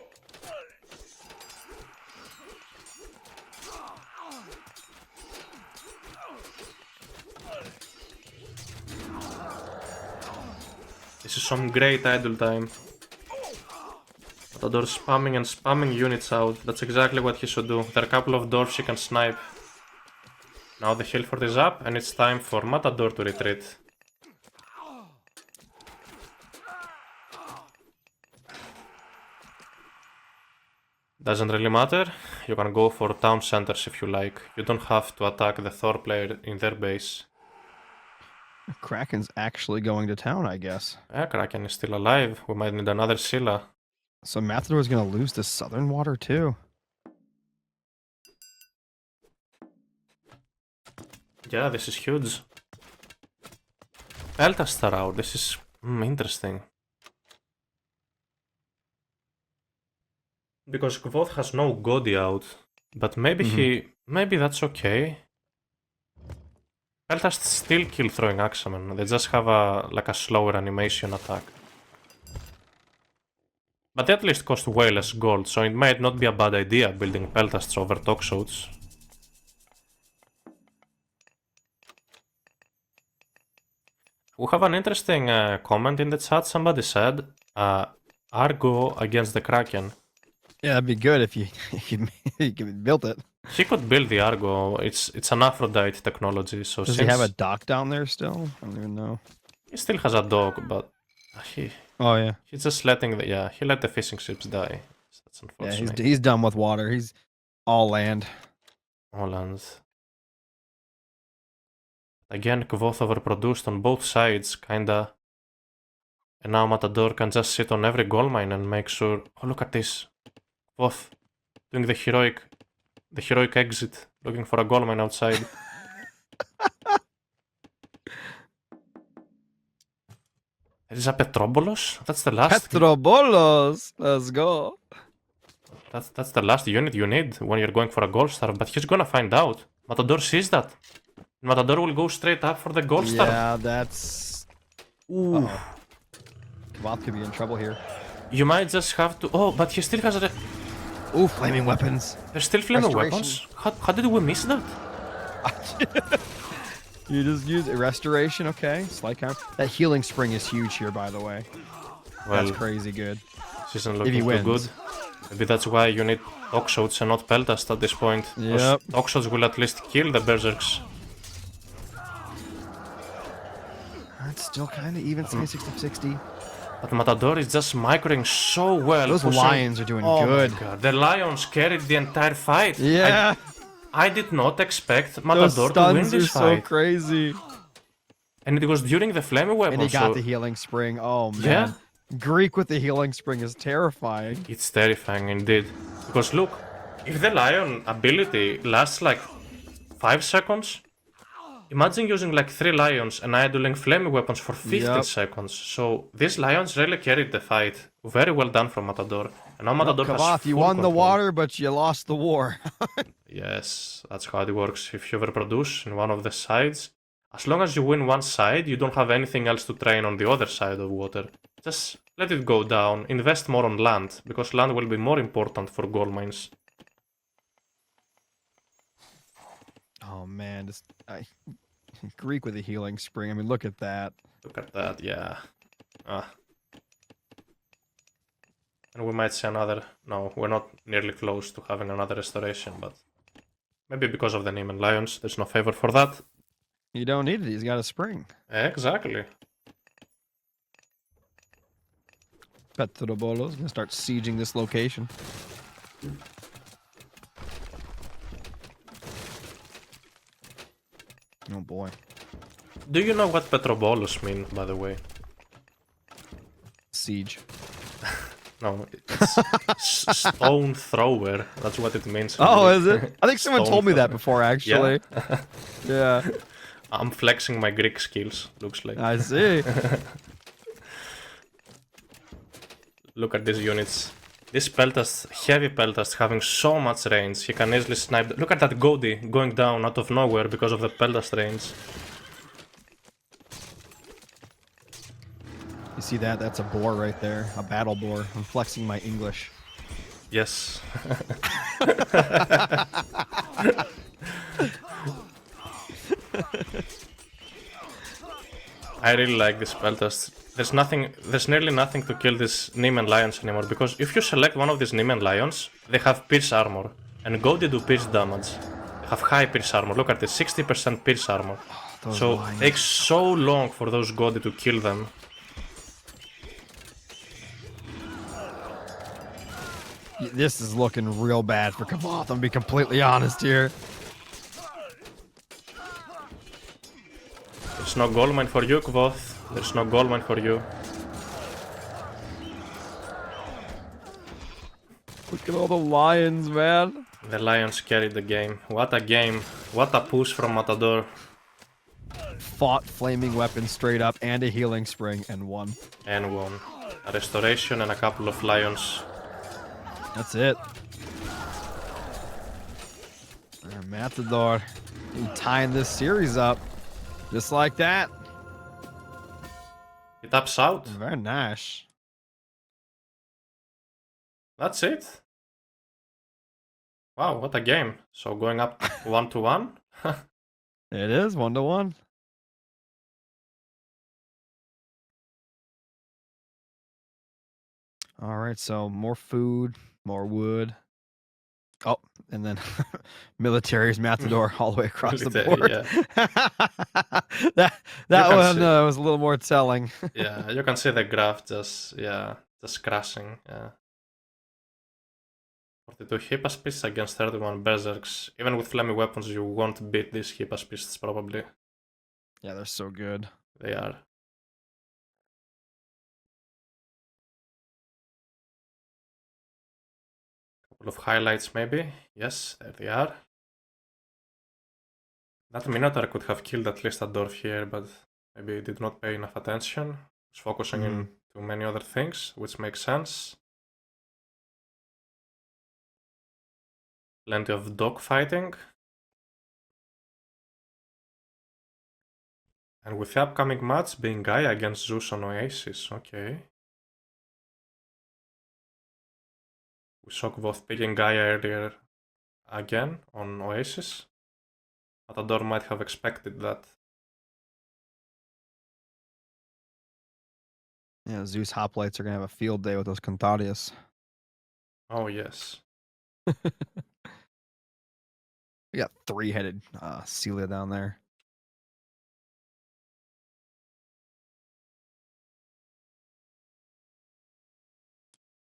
This is some great idle time. Matador spamming and spamming units out. That's exactly what he should do. There are a couple of dwarfs he can snipe. Now the hill fort is up and it's time for Matador to retreat. Doesn't really matter. You can go for town centers if you like. You don't have to attack the Thor player in their base. Kraken's actually going to town, I guess. Yeah, Kraken is still alive. We might need another Scylla. So Matador is going to lose the southern water too. Yeah, this is huge. Peltastar out. This is interesting. Because Kvoth has no Godi out. But maybe maybe that's okay. Peltast still kill throwing Axemen. They just have a slower animation attack. But they at least cost way less gold, so it might not be a bad idea building Peltasts over Toxotes. We have an interesting comment in the chat. Somebody said, Argo against the Kraken. Yeah, that'd be good if you built it. He could build the Argo. It's an Aphrodite technology, so does he have a dock down there still? I don't even know. He still has a dog, but oh yeah, he's just letting he let the fishing ships die. That's unfortunate. Yeah, he's done with water. He's all land. All land. Again, Kvoth overproduced on both sides, kinda. And now Matador can just sit on every gold mine and make sure. Oh, look at this. Kvoth doing the heroic exit, looking for a gold mine outside. There is a Petrobolos? That's the last. Petrobolos! Let's go. That's the last unit you need when you're going for a gold star, but he's gonna find out. Matador sees that. Matador will go straight up for the gold star. Yeah, that's... Ooh. Kvoth could be in trouble here. You might just have to... Oh, but he still has a... Ooh, flaming weapons. There's still flaming weapons? How did we miss that? You just use restoration, okay. Slight count. That healing spring is huge here, by the way. Well, that's crazy good. This isn't looking too good. Maybe that's why you need Toxotes and not Peltast at this point. Yep. Toxotes will at least kill the Berserks. That's still kind of even, 60-60. But Matador is just microing so well. Those lions are doing good. My God. The lions carried the entire fight. Yeah. I did not expect Matador to win this fight. Those stuns are so crazy. And it was during the flaming weapon. And he got the healing spring. Oh man. Yeah. Greek with the healing spring is terrifying. It's terrifying indeed. Because look, if the lion ability lasts like 5 seconds, Imagine using like 3 lions and idling flaming weapons for 15 seconds. So these lions really carried the fight. Very well done from Matador. And now Matador has Kvoth, full you won the control. water, but you lost the war. Yes, that's how it works. If you overproduce in one of the sides, as long as you win one side, you don't have anything else to train on the other side of water. Just let it go down. Invest more on land, because land will be more important for gold mines. Oh man, Greek with a healing spring. I mean, look at that. Look at that, yeah. And we might see another... No, we're not nearly close to having another restoration, but... Maybe because of the Neiman Lions, there's no favor for that. You don't need it, he's got a spring. Exactly. Petrobolo's gonna start sieging this location. Oh boy. Do you know what Petrobolos mean, by the way? Siege. No, it's stone thrower. That's what it means. Oh, is it? I think someone told me that thrower. before, actually. Yeah. I'm flexing my Greek skills, looks like. I see. Look at these units. This Peltast, heavy Peltast, having so much range, he can easily snipe. Look at that Godi going down out of nowhere because of the Peltast range. You see that? That's a boar right there. A battle boar. I'm flexing my English. Yes. I really like this Peltast. There's nearly nothing to kill these Neiman Lions anymore, because if you select one of these Neiman Lions, they have pierce armor, and Godi do pierce damage. They have high pierce armor, look at this, 60% pierce armor. So it takes so long for those Godi to kill them. This is looking real bad for Kvoth, I'm gonna be completely honest here. There's no gold mine for you, Kvoth. There's no gold mine for you. Look at all the lions, man. The Lions carried the game. What a game. What a push from Matador. Fought flaming weapons straight up and a healing spring and won. And won. A restoration and a couple of Lions. That's it. Matador tying this series up. Just like that. He taps out. Very nice. That's it. Wow, what a game. So going up 1-1. It is 1-1. All right, so more food, more wood. Oh, and then military's Matador all the way across the board. Yeah. that one was a little more telling. Yeah, you can see the graph just crashing. Yeah. 42 Hippaspists against 31 Berserks. Even with flaming weapons, you won't beat these Hippaspists probably. Yeah, they're so good. They are. Couple of highlights maybe. Yes, there they are. That Minotaur could have killed at least a dwarf here, but maybe did not pay enough attention. Was focusing in too many other things, which makes sense. Plenty of dogfighting. And with the upcoming match being Gaia against Zeus on Oasis, okay. We saw Kvoth picking Gaia earlier again on Oasis. Matador might have expected that. Yeah, Zeus hoplites are gonna have a field day with those Cantarius. Oh yes. We got 3-headed Celia down there.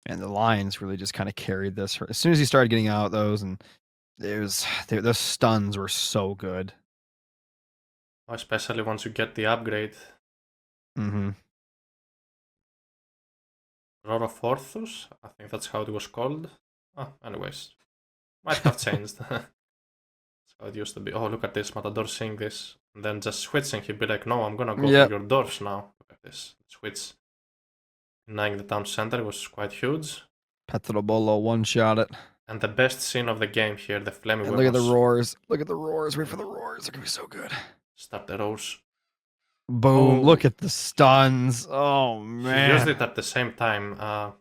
And the Lions really just kind of carried this. As soon as he started getting out those, and those stuns were so good. Especially once you get the upgrade. Mm-hmm. Roroforthus, I think that's how it was called. Anyways. Might have changed. how it used to be. Oh, look at this, Matador seeing this, and then just switching. He'd be like, no, I'm gonna go Yep. for your dwarfs now. Look at this. Switch. Denying the town center was quite huge. Petrobolo one-shot it. And the best scene of the game here, the flaming And weapons. look at the roars. Look at the roars. Wait for the roars. They're gonna be so good. Start the roars. Boom. Oh. Look at the stuns. Oh, man. He used it at the same time. I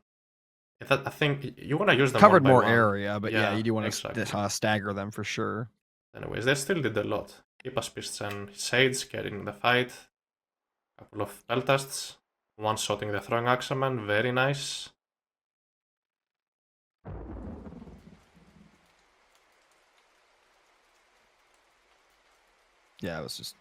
think you want to use them Covered one by more one. area, but yeah, you do want exactly. to stagger them for sure. Anyways, they still did a lot. Hypaspists and Sage carrying the fight. Couple of Peltasts. One-shotting the Throwing Axeman. Very nice. Yeah, it was just...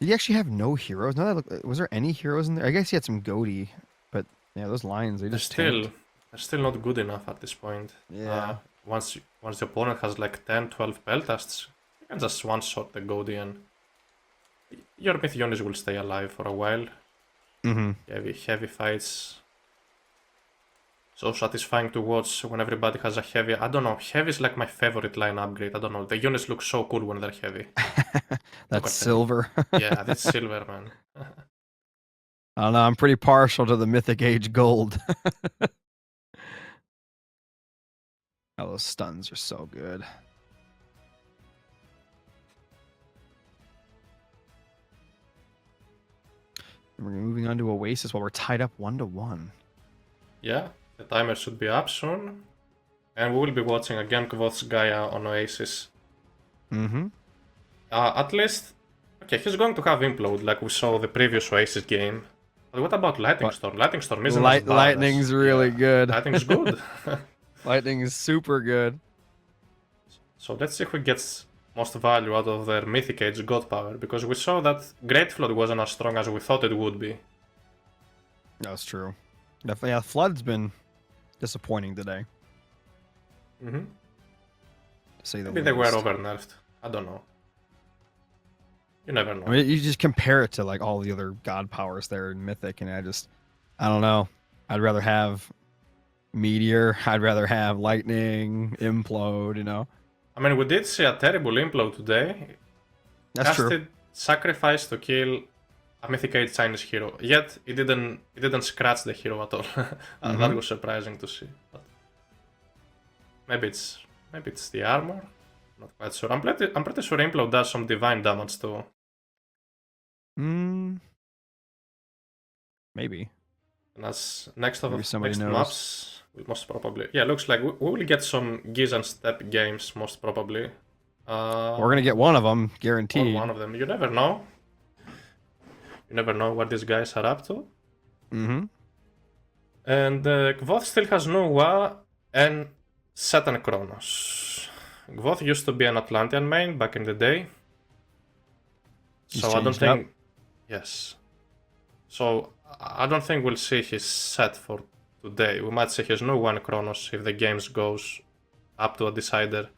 Did he actually have no heroes? No, was there any heroes in there? I guess he had some Goaty, but yeah, those lions, they just They're still not good enough at this point. Yeah. Once the opponent has like 10, 12 Peltasts, you can just one-shot the Goaty and your myth units will stay alive for a while. Mm-hmm. Heavy fights. So satisfying to watch when everybody has a heavy. I don't know. Heavy is like my favorite line upgrade. I don't know. The units look so cool when they're heavy. That's silver. Yeah, that's silver, man. I don't know. I'm pretty partial to the Mythic Age gold. Oh, those stuns are so good. We're moving on to Oasis while we're tied up 1-1. Yeah, the timer should be up soon. And we will be watching again Kvoth's Gaia on Oasis. Mm-hmm. At least, okay, he's going to have Implode like we saw the previous Oasis game. But what about Lightning Storm? Lightning Storm isn't as bad. Lightning's really good. Lightning's good. Lightning is super good. So let's see who gets most value out of their Mythic Age God Power, because we saw that Great Flood wasn't as strong as we thought it would be. That's true. Definitely, yeah, Flood's been disappointing today. Mm-hmm. To say the Maybe they were least. over-nerfed. I don't know. You never know. I mean, you just compare it to like all the other god powers there in Mythic, and I don't know. I'd rather have Meteor. I'd rather have Lightning, Implode. You know. I mean, we did see a terrible Implode today. That's true. Casted Sacrifice to kill a Mythic Age Chinese hero. Yet it didn't scratch the hero at all. That was surprising to see. But maybe it's the armor. Not quite sure. I'm pretty sure Implode does some divine damage too. Maybe. And as next knows. maps, we most probably. Yeah, looks like we will get some Giz and Step games most probably. We're gonna get one of them, guaranteed. Or one of them. You never know. You never know what these guys are up to. Mm-hmm. And Kvoth still has Nuwa and Satan Kronos. Kvoth used to be an Atlantean main back in the day. So I don't think... Yes. So I don't think we'll see his set for today. We might see his new one Kronos if the games goes up to a decider.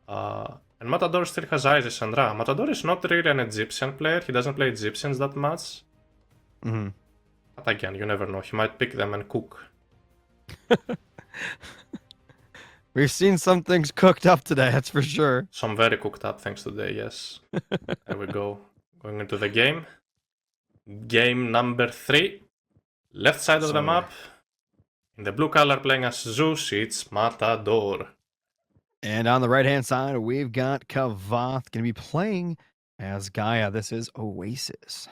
And Matador still has Isis and Ra. Matador is not really an Egyptian player. He doesn't play Egyptians that much. Mm-hmm. But again, you never know. He might pick them and cook. We've seen some things cooked up today, that's for sure. Some very cooked up things today, yes. There we go. Going into the game. Game number 3. Left side of the map. In the blue color playing as Zeus, it's Matador. And on the right-hand side, we've got Kvoth going to be playing as Gaia. This is Oasis.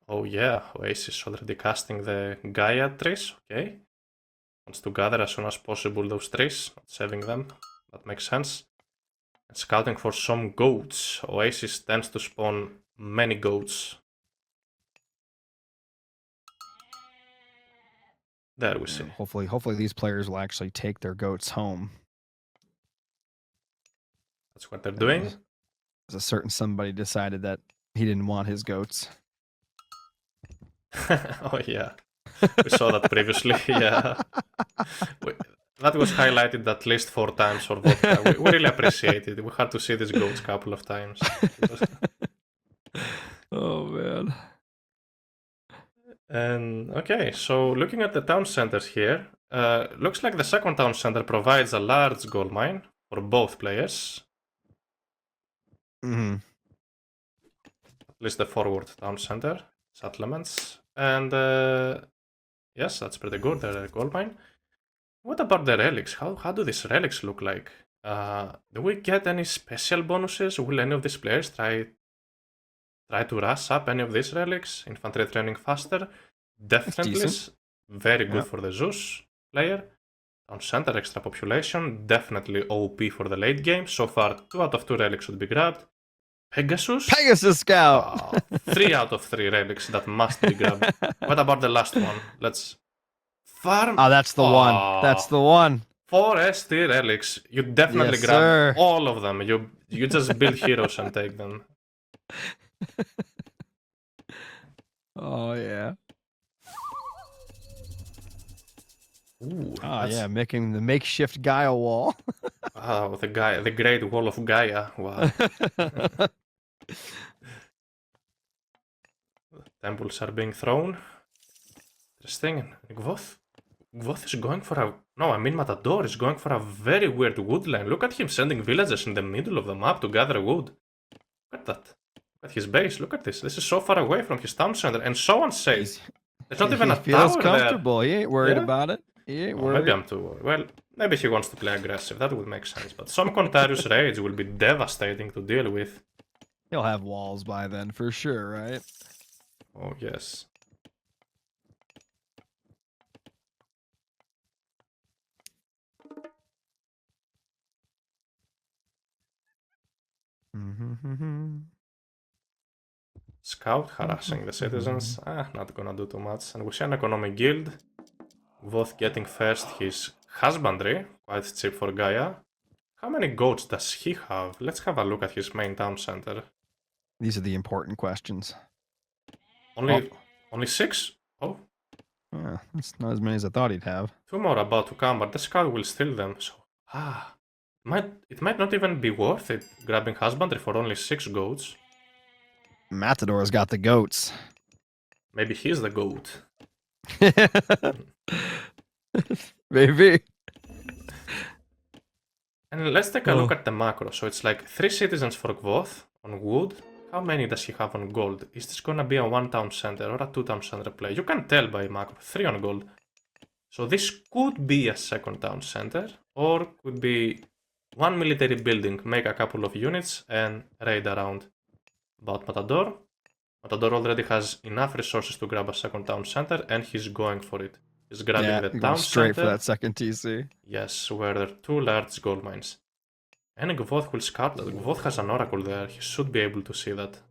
Oh yeah, Oasis already casting the Gaia trees, okay. Wants to gather as soon as possible those trees, not saving them. That makes sense. And scouting for some goats. Oasis tends to spawn many goats. There we see. Hopefully these players will actually take their goats home. That's what they're doing. There's a certain somebody decided that he didn't want his goats. Oh yeah, we saw that previously. Yeah, that was highlighted at least 4 times for Vodka. We really appreciate it. We had to see these goats a couple of times. Oh man. And okay, so looking at the town centers here, Looks like the second town center provides a large gold mine for both players. Mm-hmm. At least the forward town center, settlements. And yes, that's pretty good, the gold mine. What about the relics? How do these relics look like? Do we get any special bonuses? Will any of these players try to rush up any of these relics? Infantry training faster? Definitely very good for the Zeus player. Town center, extra population, definitely OP for the late game. So far, 2 out of 2 relics should be grabbed. Pegasus Scout. 3 out of 3 relics that must be grabbed. What about the last one? Let's farm. Oh, that's the one. That's the one. 4 ST relics. You definitely grab all of them. You just build heroes and take them. Oh yeah. Ooh, yeah, making the makeshift Gaia wall. Wow, the great wall of Gaia. Wow. Temples are being thrown. Interesting. Kvoth is going for a... No, I mean Matador is going for a very weird wood line. Look at him sending villagers in the middle of the map to gather wood. Look at that. Look at his base. Look at this. This is so far away from his town center and so unsafe. There's not even a tower there. He feels comfortable. He ain't worried about it. He ain't worried. Maybe I'm too worried. Well, maybe he wants to play aggressive. That would make sense. But some Contarius raids will be devastating to deal with. He'll have walls by then for sure, right? Oh, yes. Scout harassing the citizens. Not gonna do too much. And we see an economic guild. Both getting first his husbandry. Quite cheap for Gaia. How many goats does he have? Let's have a look at his main town center. These are the important questions. Only 6? Oh. Yeah, that's not as many as I thought he'd have. 2 more about to come, but the scout will steal them. So, it might not even be worth it grabbing husbandry for only 6 goats. Matador's got the goats. Maybe he's the goat. Maybe. And let's take a look at the macro. So it's like 3 citizens for Kvoth on wood. How many does he have on gold? Is this gonna be a 1 town center or a 2 town center play? You can tell by macro. 3 on gold. So this could be a 2nd town center, or could be 1 military building, make a couple of units, and raid around. About Matador. Matador already has enough resources to grab a 2nd town center, and he's going for it. He's grabbing the town straight center. For that 2nd TC. Yes, where there are 2 large gold mines. And Kvoth will scout that. Kvoth has an oracle there. He should be able to see that.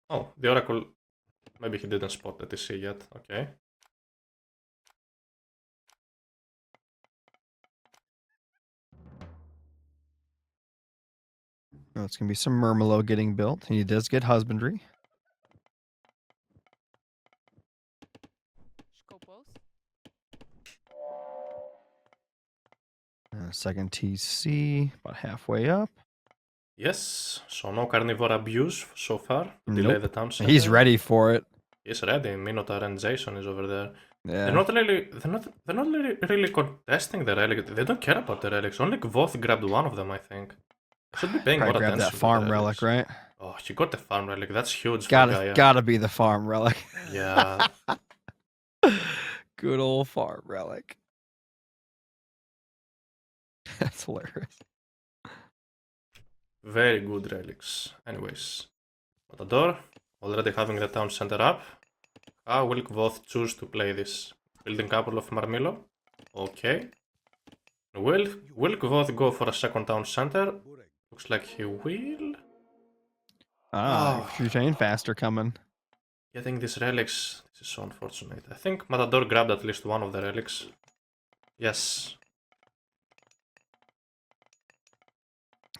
Oh, the oracle... Maybe he didn't spot the TC yet. Okay. Oh, it's going to be some Murmelo getting built. He does get husbandry. Second TC, about halfway up. Yes, so no carnivore abuse so far to delay the town center. He's ready for it. He's ready. Minotaur and Jason is over there. Yeah. They're not really contesting the relic. They don't care about the relics. Only Kvoth grabbed one of them, I think. Should be paying more attention. Grab that farm relic, right? Oh, he got the farm relic. That's huge for Gaia. Gotta be the farm relic. Yeah. Good old farm relic. That's hilarious. Very good relics. Anyways, Matador, already having the town center up. How will Kvoth choose to play this? Building a couple of Marmilo. Okay. Will Kvoth go for a 2nd town center? Looks like he will. Retain faster coming. Getting these relics. This is so unfortunate. I think Matador grabbed at least one of the relics. Yes.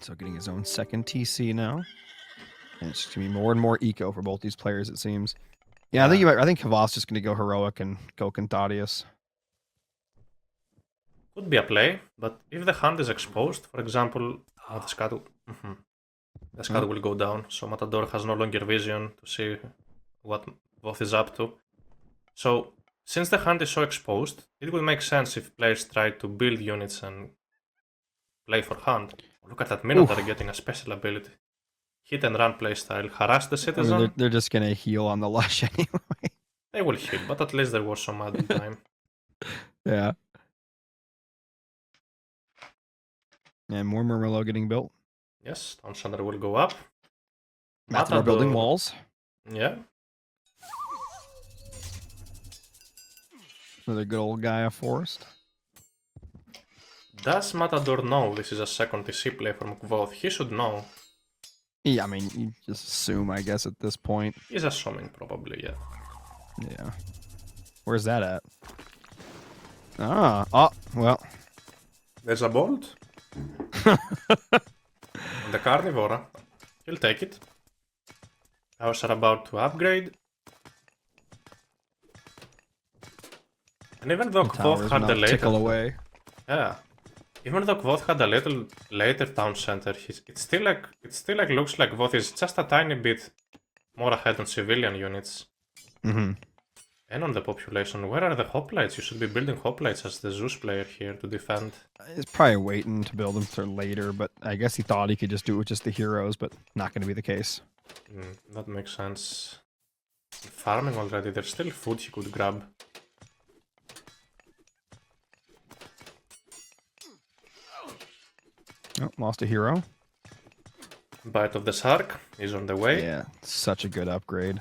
So getting his own 2nd TC now. And it's going to be more and more eco for both these players, it seems. Yeah, I think Kvoth's just going to go heroic and go Contarius. Could be a play, but if the hand is exposed, for example, the scout will go down, so Matador has no longer vision to see what Kvoth is up to. So, since the hand is so exposed, it would make sense if players try to build units and play for hand. Look at that Minotaur getting a special ability. Hit and run playstyle, harass the citizen. I mean, they're just gonna heal on the Lush anyway. They will heal, but at least there was some added time. Yeah. And more Murmillo getting built. Yes, Town Center will go up. Matador building walls. Yeah. Another good old Gaia forest. Does Matador know this is a second TC play from Kvoth? He should know. Yeah, I mean, you just assume, I guess, at this point. He's assuming, probably, yeah. Yeah. Where's that at? Oh, well. There's a bolt. The Carnivora. He'll take it. Ours are about to upgrade. And even though Kvoth had the tickle later... away. Yeah. Even though Kvoth had a little later town center, it still looks like Kvoth is just a tiny bit more ahead on civilian units. Mm-hmm. And on the population. Where are the hoplites? You should be building hoplites as the Zeus player here to defend. He's probably waiting to build them for later, but I guess he thought he could just do it with just the heroes, but not going to be the case. That makes sense. Farming already, there's still food he could grab. Oh, lost a hero. Bite of the Shark is on the way. Yeah, such a good upgrade.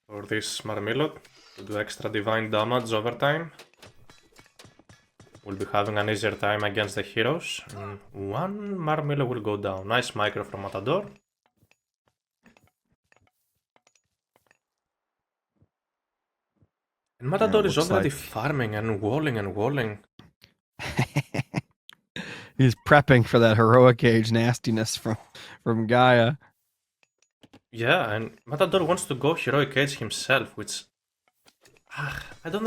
For this Marmilot to do extra divine damage over time. We'll be having an easier time against the heroes. One Marmillo will go down. Nice micro from Matador. And Matador is already farming and walling. He's prepping for that heroic age nastiness from Gaia. Yeah, and Matador wants to go heroic age himself, which I don't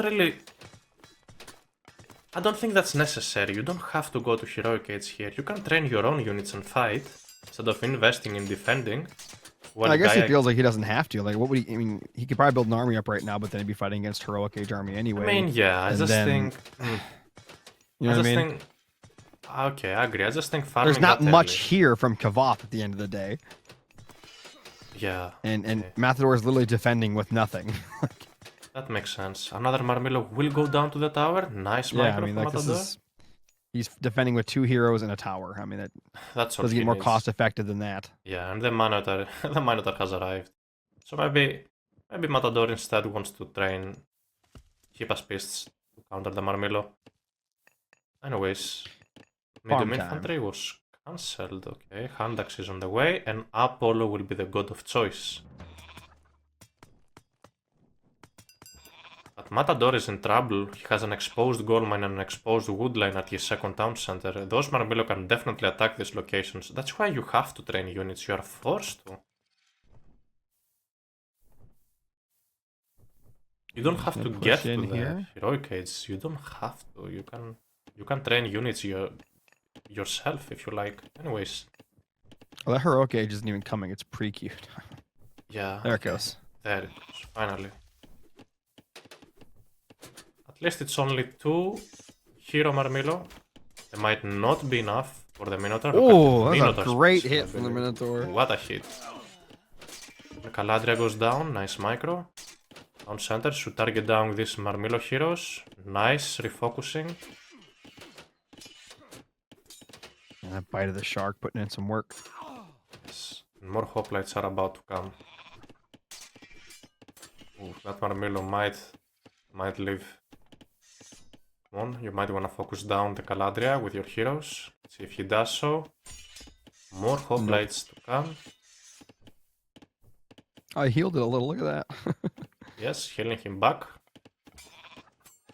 think that's necessary. You don't have to go to heroic age here. You can train your own units and fight instead of investing in defending. I guess he feels like he doesn't have to. Like, what would he? I mean, he could probably build an army up right now, but then he'd be fighting against heroic age army anyway. I mean, yeah, I just think. You know what I mean? Okay, I agree. I just think farming. There's not much here from Kvoth at the end of the day. Yeah. And Matador is literally defending with nothing. That makes sense. Another Marmillo will go down to the tower. Nice micro. Yeah, I mean, like he's defending with 2 heroes and a tower. I mean, that's doesn't get more cost effective than that. Yeah, and the Minotaur, has arrived. So maybe Matador instead wants to train Hippa's Beasts to counter the Marmillo. Anyways, medium infantry was cancelled. Okay, Handax is on the way, and Apollo will be the god of choice. But Matador is in trouble. He has an exposed gold mine and an exposed wood line at his second town center. Those Marmillo can definitely attack these locations. That's why you have to train units. You are forced to. You don't have to get to the heroic age. You don't have to. You can train units yourself if you like. Anyways. Well, that heroic age isn't even coming. It's pretty cute. Yeah. There it goes. There it goes. Finally. At least it's only 2 hero Marmillo. They might not be enough for the Minotaur. Oh, that's a great hit from the Minotaur. What a hit. The Caladria goes down. Nice micro. Town center should target down these Marmillo heroes. Nice refocusing. And that bite of the shark putting in some work. Yes. More hoplites are about to come. Ooh, that Marmillo might live. Come on, you might want to focus down the Caladria with your heroes. See if he does so. More hoplites to come. I healed it a little, look at that. Yes, healing him back.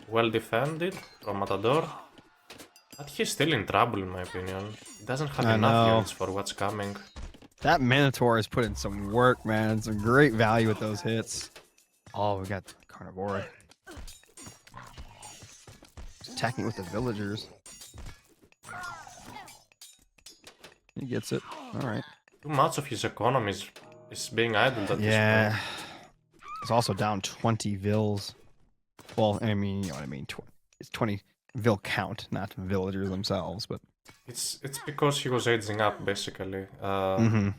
Well defended from Matador. But he's still in trouble in my opinion. He doesn't have enough units for what's coming. That Minotaur is putting some work, man. Some great value with those hits. Oh, we got Carnivora. Attacking with the villagers. He gets it. Alright. Too much of his economy is being idled at this point. It's also down 20 vills. Well, I mean, you know what I mean. It's 20 vill count, not villagers themselves, but It's because he was aging up, basically. mm-hmm.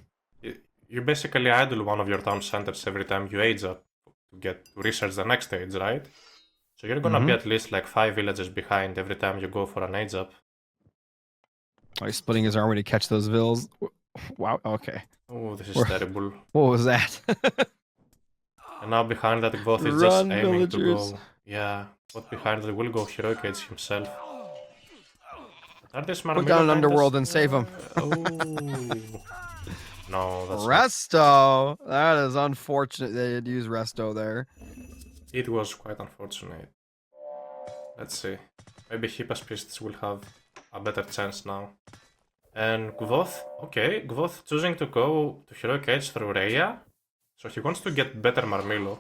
You basically idle one of your town centers every time you age up to research the next age, right? So you're gonna be at least like 5 villages behind every time you go for an age up. Oh, he's splitting his army to catch those vills. Wow, okay. Oh, this is terrible. What was that? And now behind that, Kvoth is just aiming to go. Yeah, but behind that will go Heroic Age himself. Are these Put down an underworld and save him. Oh. No, that's Resto. That is unfortunate. They had used Resto there. It was quite unfortunate. Let's see. Maybe Hypaspists will have a better chance now. And Kvoth, okay, Kvoth choosing to go to Heroic Age through Rhea. So he wants to get better Marmillo.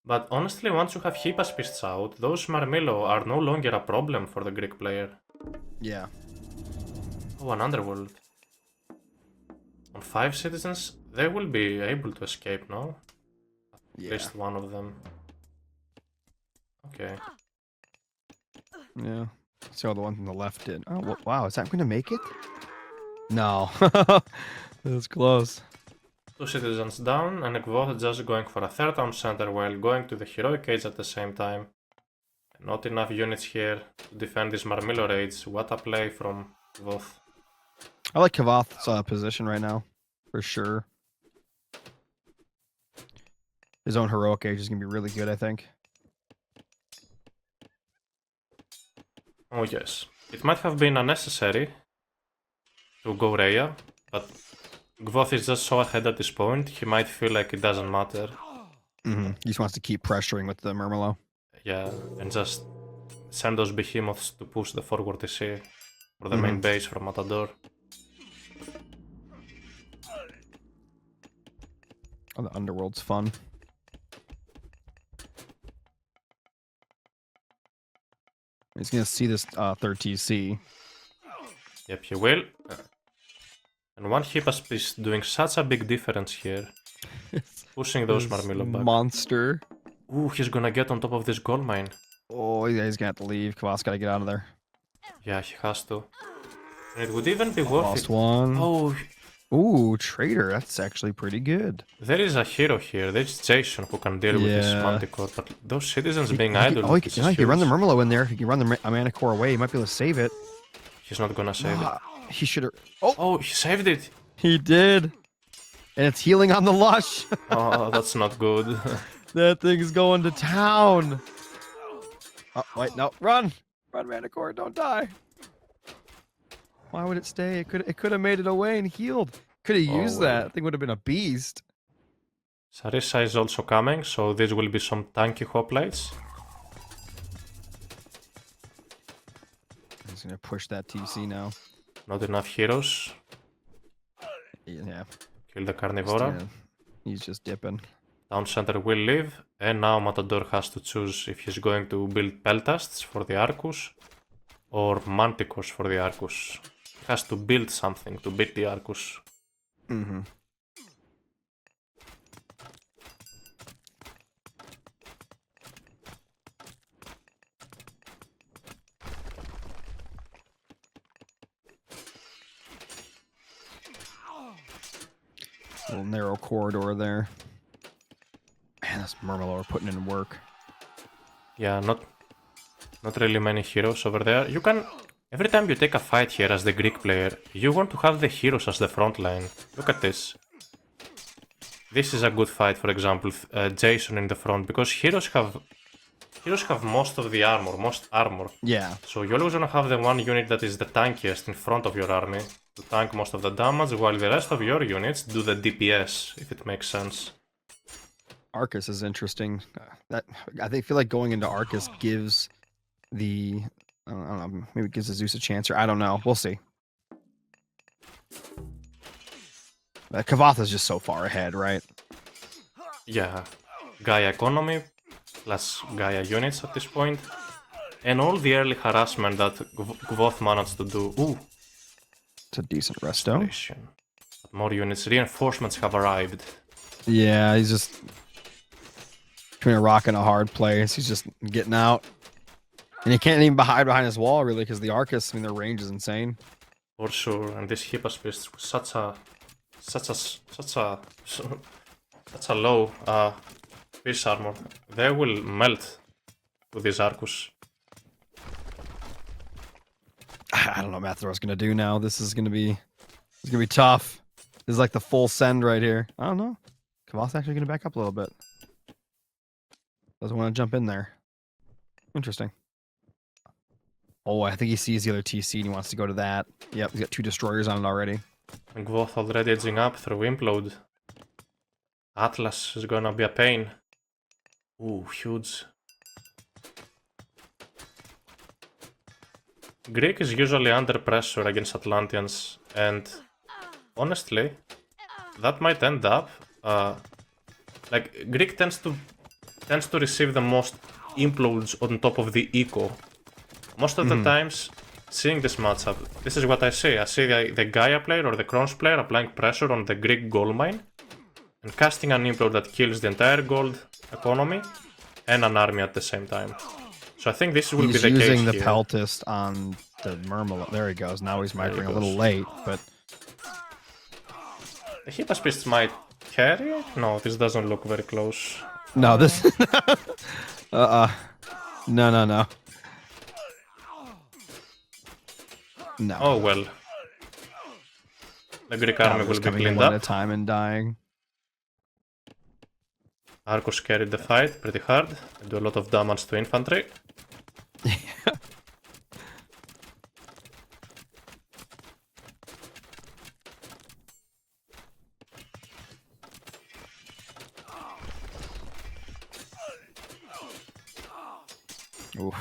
But honestly, once you have Hypaspists out, those Marmillo are no longer a problem for the Greek player. Yeah. Oh, an underworld. On 5 citizens, they will be able to escape now. At least one of them. Okay. Yeah. See how the one on the left did. Oh, wow. Is that going to make it? No. That's close. 2 citizens down, and Kvoth just going for a third town center while going to the Heroic Age at the same time. Not enough units here to defend this Marmillo raids. What a play from Kvoth. I like Kvoth's position right now, for sure. His own Heroic Age is going to be really good, I think. Oh yes. It might have been unnecessary to go Rhea, but Kvoth is just so ahead at this point, he might feel like it doesn't matter. Mm-hmm. He just wants to keep pressuring with the Murmillo. Yeah, and just send those behemoths to push the forward TC for the main base from Matador. Oh, the Underworld's fun. He's gonna see this third TC. Yep, he will. And one Hypasp is doing such a big difference here. Pushing those Marmillo back. Monster. Ooh, he's gonna get on top of this gold mine. Oh, yeah, he's gonna have to leave. Kvoth's gotta get out of there. Yeah, he has to. And it would even be worth Lost it. one. Oh. Ooh, Trader. That's actually pretty good. There is a hero here. There's Jason who can deal with this Manticore, but those citizens being idle. Oh, he can run the Murmillo in there. He can run the Manicore away. He might be able to save it. He's not gonna save it. He should have. Oh, he saved it. He did. And it's healing on the Lush. Oh, that's not good. That thing's going to town. Oh, wait, no. Run. Run, Manicore. Don't die. Why would it stay? It could have made it away and healed. Could have used that. I think would have been a beast. Sarissa is also coming, so this will be some tanky hoplites. He's gonna push that TC now. Not enough heroes. Yeah. Kill the Carnivora. He's just dipping. Town center will leave, and now Matador has to choose if he's going to build Peltasts for the Arcus or Manticores for the Arcus. He has to build something to beat the Arcus. Mm-hmm. Little narrow corridor there. Man, this Murmillo are putting in work. Yeah, not really many heroes over there. You can... Every time you take a fight here as the Greek player, you want to have the heroes as the front line. Look at this. This is a good fight, for example, Jason in the front, because heroes have most of the armor, most armor. Yeah. So you always want to have the one unit that is the tankiest in front of your army to tank most of the damage, while the rest of your units do the DPS, if it makes sense. Arcus is interesting. I feel like going into Arcus gives the... I don't know, maybe it gives the Zeus a chance, or I don't know. We'll see. Kvoth is just so far ahead, right? Yeah. Gaia economy, plus Gaia units at this point. And all the early harassment that Kvoth managed to do. Ooh. It's a decent resto. But more units. Reinforcements have arrived. Yeah, he's just... between a rock and a hard place. He's just getting out. And he can't even hide behind his wall, really, because the Arcus, I mean, their range is insane. For sure, and this Hypnospace was such a low piece armor. They will melt with this Arcus. I don't know what Matador's gonna do now. This is gonna be tough. This is like the full send right here. I don't know. Kvoth's actually gonna back up a little bit. Doesn't want to jump in there. Interesting. Oh, I think he sees the other TC and he wants to go to that. Yep, he's got 2 destroyers on it already. And Kvoth already edging up through Implode. Atlas is gonna be a pain. Ooh, huge. Greek is usually under pressure against Atlanteans, and honestly, that might end up like Greek tends to receive the most implodes on top of the eco. Most of the times, seeing this matchup, this is what I see. I see the Gaia player or the Kronos player applying pressure on the Greek gold mine and casting an implode that kills the entire gold economy and an army at the same time. So I think this will be the case here. He's using the Peltist on the Murmillo. There he goes. Now he's microing a little late, but... The Hypnospace might carry? No, this doesn't look very close. No, this... No. No. Oh well. The Greek army will be cleaned up. One at a time and dying. Arcus carried the fight pretty hard. They do a lot of damage to infantry. Oof.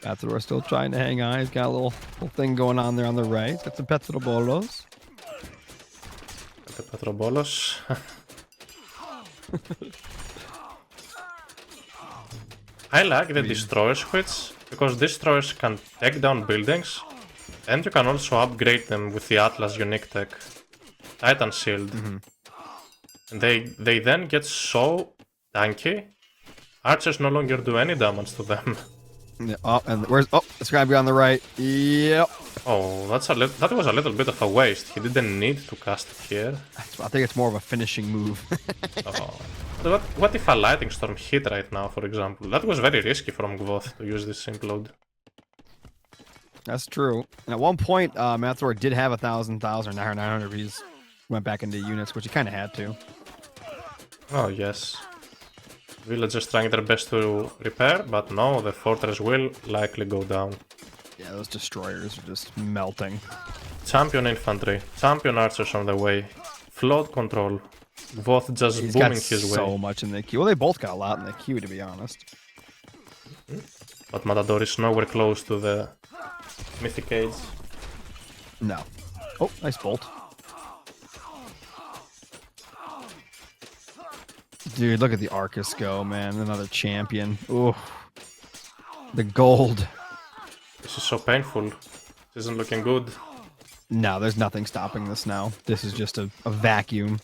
Matador still trying to hang on. He's got a little thing going on there on the right. He's got some Petrobolos. The Petrobolos. I like the destroyer switch because destroyers can take down buildings, and you can also upgrade them with the Atlas unique tech, Titan Shield. And they then get so tanky, archers no longer do any damage to them. Yeah, oh, and where's... Oh, it's gonna be on the right. Yep. Oh, that was a little bit of a waste. He didn't need to cast it here. I think it's more of a finishing move. Oh. What if a lightning storm hit right now, for example? That was very risky from Kvoth to use this implode. That's true. And at one point, Matador did have 1,000 or 900. He went back into units, which he kind of had to. Oh, yes. Villagers trying their best to repair, but no, the fortress will likely go down. Yeah, those destroyers are just melting. Champion infantry, champion archers on the way, float control, Kvoth just booming his way. So much in the queue. Well, they both got a lot in the queue, to be honest. But Matador is nowhere close to the Mythic Age. No. Oh, nice bolt. Dude, look at the Arcus go, man. Another champion. Ooh. The gold. This is so painful. This isn't looking good. No, there's nothing stopping this now. This is just a vacuum.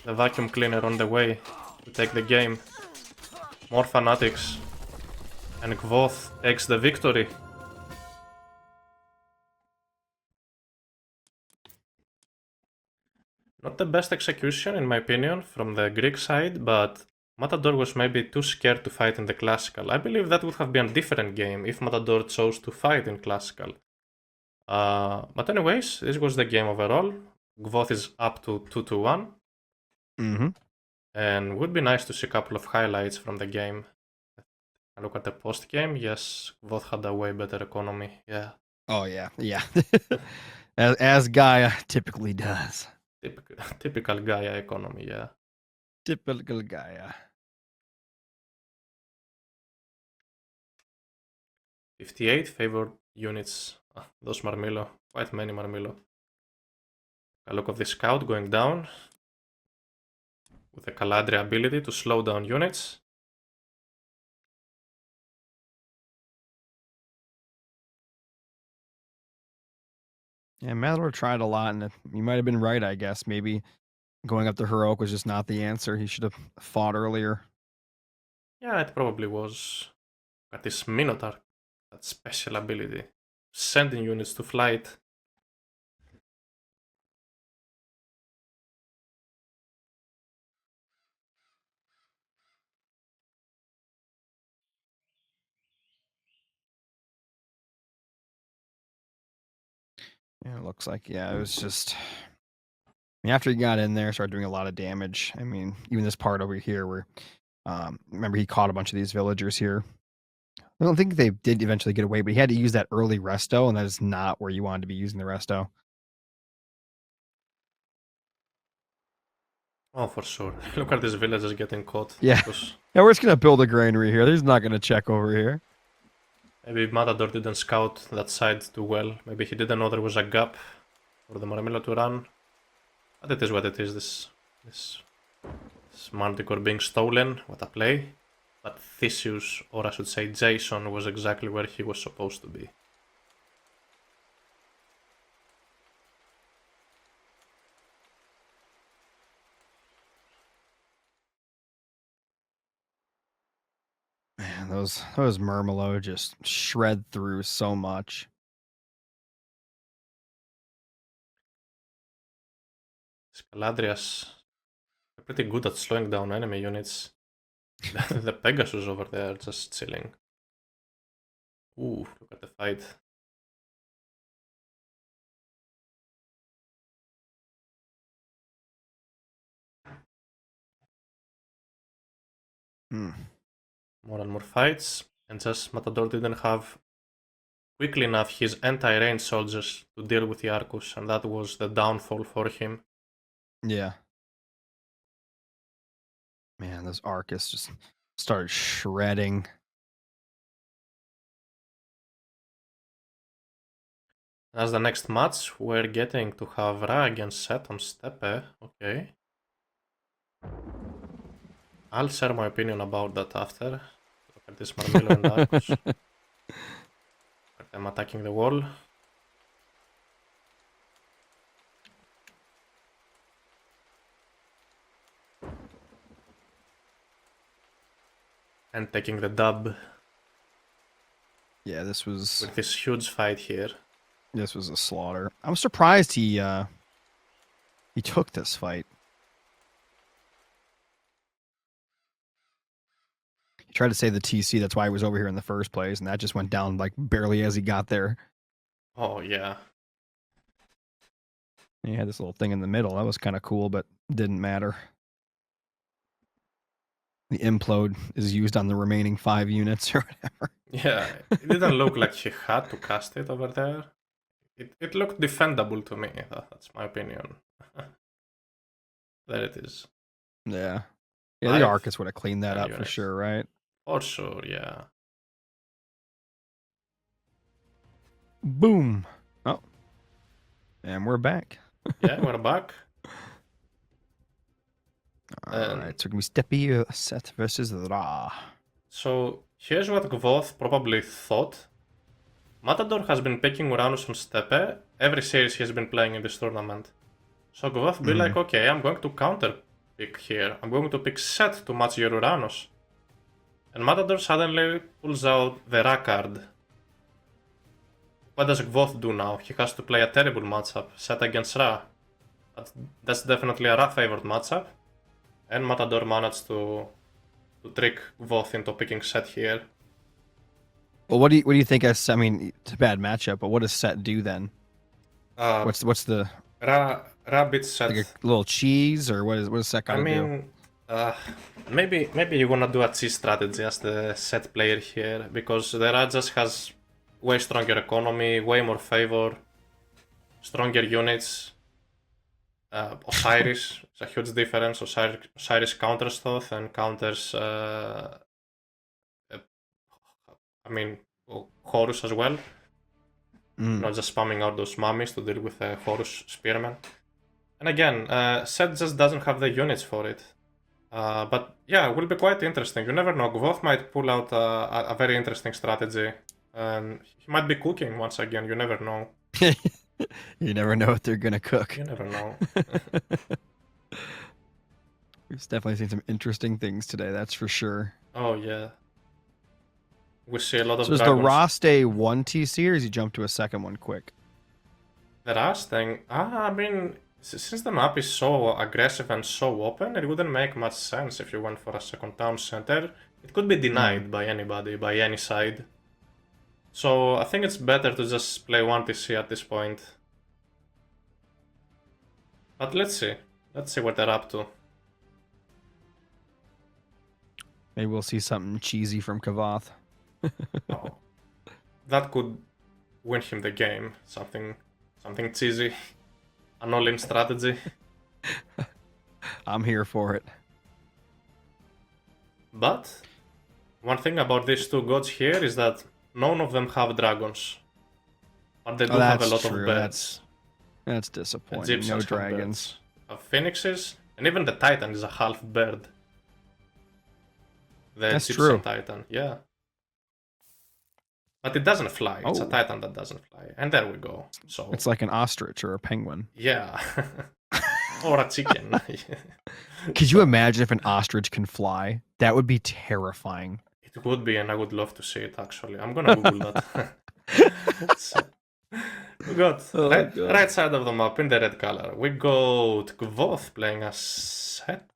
The vacuum cleaner on the way to take the game. More fanatics. And Kvoth takes the victory. Not the best execution, in my opinion, from the Greek side, but Matador was maybe too scared to fight in the Classical. I believe that would have been a different game if Matador chose to fight in Classical. But anyways, this was the game overall. Kvoth is up to 2-1. And would be nice to see a couple of highlights from the game. I look at the post game. Yes, Kvoth had a way better economy. Yeah. Oh yeah, yeah. as Gaia typically does. Typical Gaia economy, yeah. Typical Gaia. 58 favored units. Those Marmillo. Quite many Marmillo. A look of the scout going down. With the Caladria ability to slow down units. Yeah, Matador tried a lot, and you might have been right, I guess. Maybe Going up the heroic was just not the answer. He should have fought earlier. Yeah, it probably was. But this Minotaur, that special ability, sending units to flight. Yeah, it looks like, yeah, it was just... I mean, after he got in there, started doing a lot of damage. I mean, even this part over here where, remember he caught a bunch of these villagers here. I don't think they did eventually get away, but he had to use that early resto, and that is not where you wanted to be using the resto. Oh, for sure. Look at these villagers getting caught. Yeah. Yeah, we're just going to build a granary here. He's not going to check over here. Maybe Matador didn't scout that side too well. Maybe he didn't know there was a gap for the Marmelo to run. But it is what it is. This Manticore being stolen. What a play. But Theseus, or I should say Jason, was exactly where he was supposed to be. Man, those Murmelo just shred through so much. Scaladrias are pretty good at slowing down enemy units. The Pegasus over there just chilling. Ooh, look at the fight. More and more fights, and just Matador didn't have quickly enough his anti-range soldiers to deal with the Arcus, and that was the downfall for him. Yeah. Man, those Arcus just started shredding. As the next match, we're getting to have Ra against Set on Steppe. Okay. I'll share my opinion about that after. Look at this Marmelo and Arcus. Look at them attacking the wall. And taking the dub. Yeah, this was... With this huge fight here. This was a slaughter. I'm surprised he took this fight. He tried to save the TC, that's why he was over here in the first place, and that just went down like barely as he got there. Oh, yeah. And he had this little thing in the middle. That was kind of cool, but didn't matter. The implode is used on the remaining 5 units or whatever. Yeah, it didn't look like he had to cast it over there. It looked defendable to me. That's my opinion. There it is. Yeah. Yeah, the Arcus would have cleaned that up for sure, right? For sure, yeah. Boom. Oh. And we're back. Yeah, we're back. Alright, so we're going to be Steppe, Set versus Ra. So, here's what Kvoth probably thought. Matador has been picking Uranus on Steppe every series he's been playing in this tournament. So Kvoth be like, okay, I'm going to counter pick here. I'm going to pick Set to match your Uranus. And Matador suddenly pulls out the Ra card. What does Kvoth do now? He has to play a terrible matchup, Set against Ra. But that's definitely a Ra favored matchup. And Matador managed to trick Kvoth into picking Set here. Well, what do you think? I mean, it's a bad matchup, but what does Set do then? What's the Ra beats Set? Like a little cheese, or what is Set gonna do? Maybe you wanna do a cheese strategy as the Set player here, because the Ra just has way stronger economy, way more favor, stronger units. Osiris is a huge difference. Osiris counters Thoth and counters Horus as well. Not just spamming out those mummies to deal with the Horus spearmen. And again, Set just doesn't have the units for it. But yeah, it will be quite interesting. You never know. Kvoth might pull out a very interesting strategy. And he might be cooking once again. You never know. You never know what they're gonna cook. You never know. We've definitely seen some interesting things today, that's for sure. Oh yeah. We see a lot So of is the dragons. Ra stay one TC or does he jump to a second one quick? The Rust thing, I mean, since the map is so aggressive and so open, it wouldn't make much sense if you went for a second town center. It could be denied by anybody, by any side. So I think it's better to just play 1 TC at this point. But let's see. Let's see what they're up to. Maybe we'll see something cheesy from Kvoth. Oh, that could win him the game. Something cheesy. An all-in strategy. I'm here for it. But one thing about these two gods here is that none of them have dragons. But they do have a lot of birds. That's disappointing. Egyptians No dragons. Have phoenixes, and even the Titan is a half bird. The That's Egyptian true. Titan, yeah. But it doesn't fly. It's a Titan that doesn't fly. And there we go. So it's like an ostrich or a penguin. Yeah. Or a chicken. Could you imagine if an ostrich can fly? That would be terrifying. It would be, and I would love to see it actually. I'm gonna Google that. So, we got right side of the map in the red color. We got Kvoth playing as Set.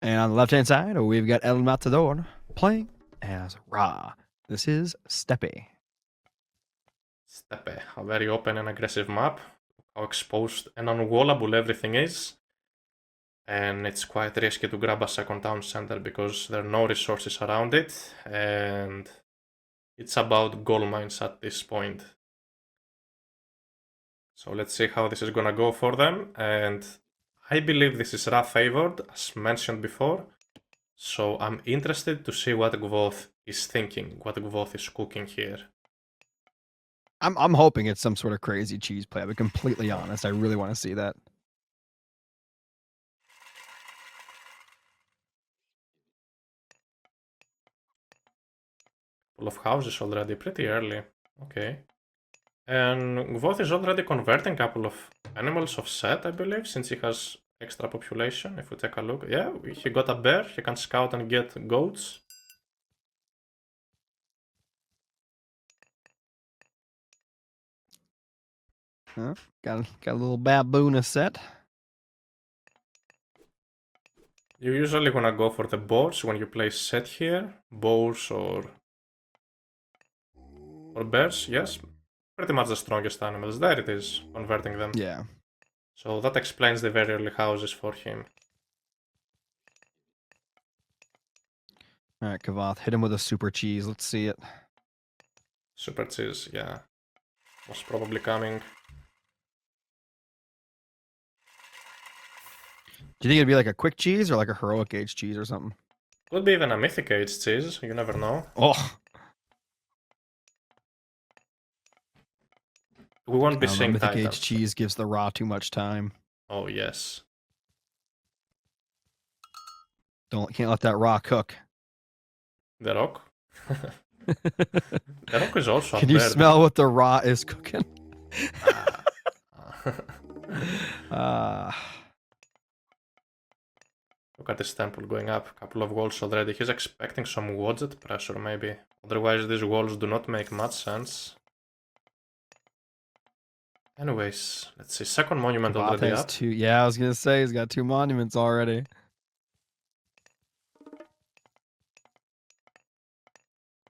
And on the left-hand side, we've got El Matador playing as Ra. This is Steppe. Steppe, a very open and aggressive map. How exposed and unwallable everything is. And it's quite risky to grab a second town center because there are no resources around it. And it's about gold mines at this point. So let's see how this is gonna go for them. And I believe this is Ra favored, as mentioned before. So I'm interested to see what Kvoth is thinking, what Kvoth is cooking here. I'm hoping it's some sort of crazy cheese play. I'll be completely honest. I really want to see that. Full of houses already, pretty early. Okay. And Kvoth is already converting a couple of animals of Set, I believe, since he has extra population. If we take a look, yeah, he got a bear. He can scout and get goats. Huh? Got a little baboon a set. You usually wanna go for the boars when you play Set here, boars or bears. Yes, pretty much the strongest animals. There it is, converting them. Yeah. So that explains the very early houses for him. All right, Kvoth, hit him with a super cheese. Let's see it. Super cheese, yeah. Was probably coming. Do you think it'd be like a quick cheese or like a heroic age cheese or something? Could be even a mythic age cheese, you never know. Oh. We won't be seeing mythic Titans. age cheese gives the Ra too much time. Oh yes. Can't let that Ra cook. The Rock? The Rock is also Can you smell what the Ra is cooking? Look at this temple going up. A couple of walls already. He's expecting some Wadjet pressure maybe. Otherwise these walls do not make much sense. Anyways, let's see. Second monument already up. Yeah, I was gonna say he's got 2 monuments already.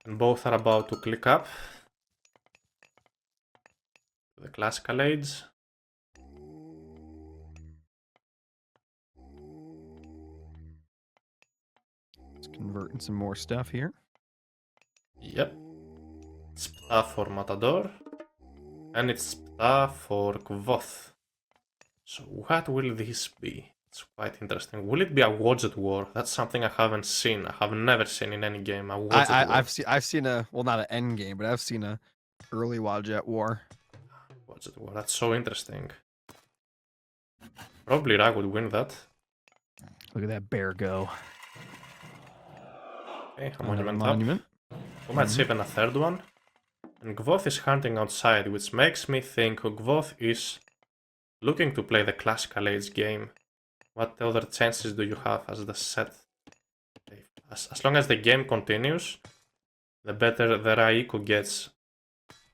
And both are about to click up. The classical age. Just converting some more stuff here. Yep. It's Ptah for Matador. And it's Ptah for Kvoth. So what will this be? It's quite interesting. Will it be a Wadjet war? That's something I haven't seen. I have never seen in any game a Wadjet war. I've seen a, well, not an end game, but I've seen a early Wadjet war. Wadjet war. That's so interesting. Probably Ra would win that. Look at that bear go. Okay, a monument up. We might see even a third one. And Kvoth is hunting outside, which makes me think Kvoth is looking to play the classical age game. What other chances do you have as the set? As long as the game continues, the better the Raiko gets,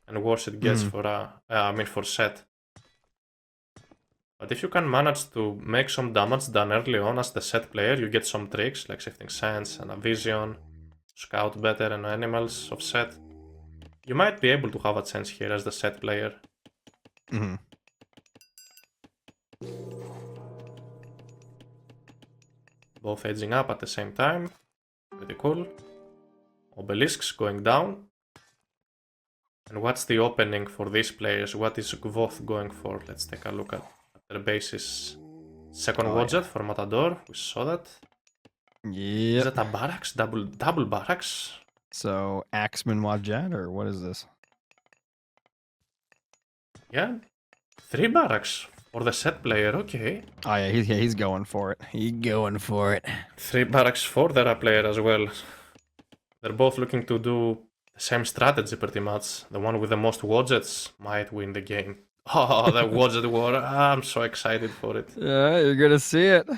and worse it gets for set. But if you can manage to make some damage done early on as the set player, you get some tricks like Shifting Sands and a Vision, scout better and animals of set. You might be able to have a chance here as the set player. Both edging up at the same time. Pretty cool. Obelisks going down. And what's the opening for these players? What is Kvoth going for? Let's take a look at their bases. Second Wadjet for Matador. We saw that. Yeah. Is that a barracks? Double barracks? So Axeman Wadjet, or what is this? Yeah. 3 barracks for the set player, okay. Oh yeah, he's going for it. He's going for it. 3 barracks for the player as well. They're both looking to do the same strategy pretty much. The one with the most Wadjets might win the game. Oh, the Wadjet war. I'm so excited for it. Yeah, you're gonna see it.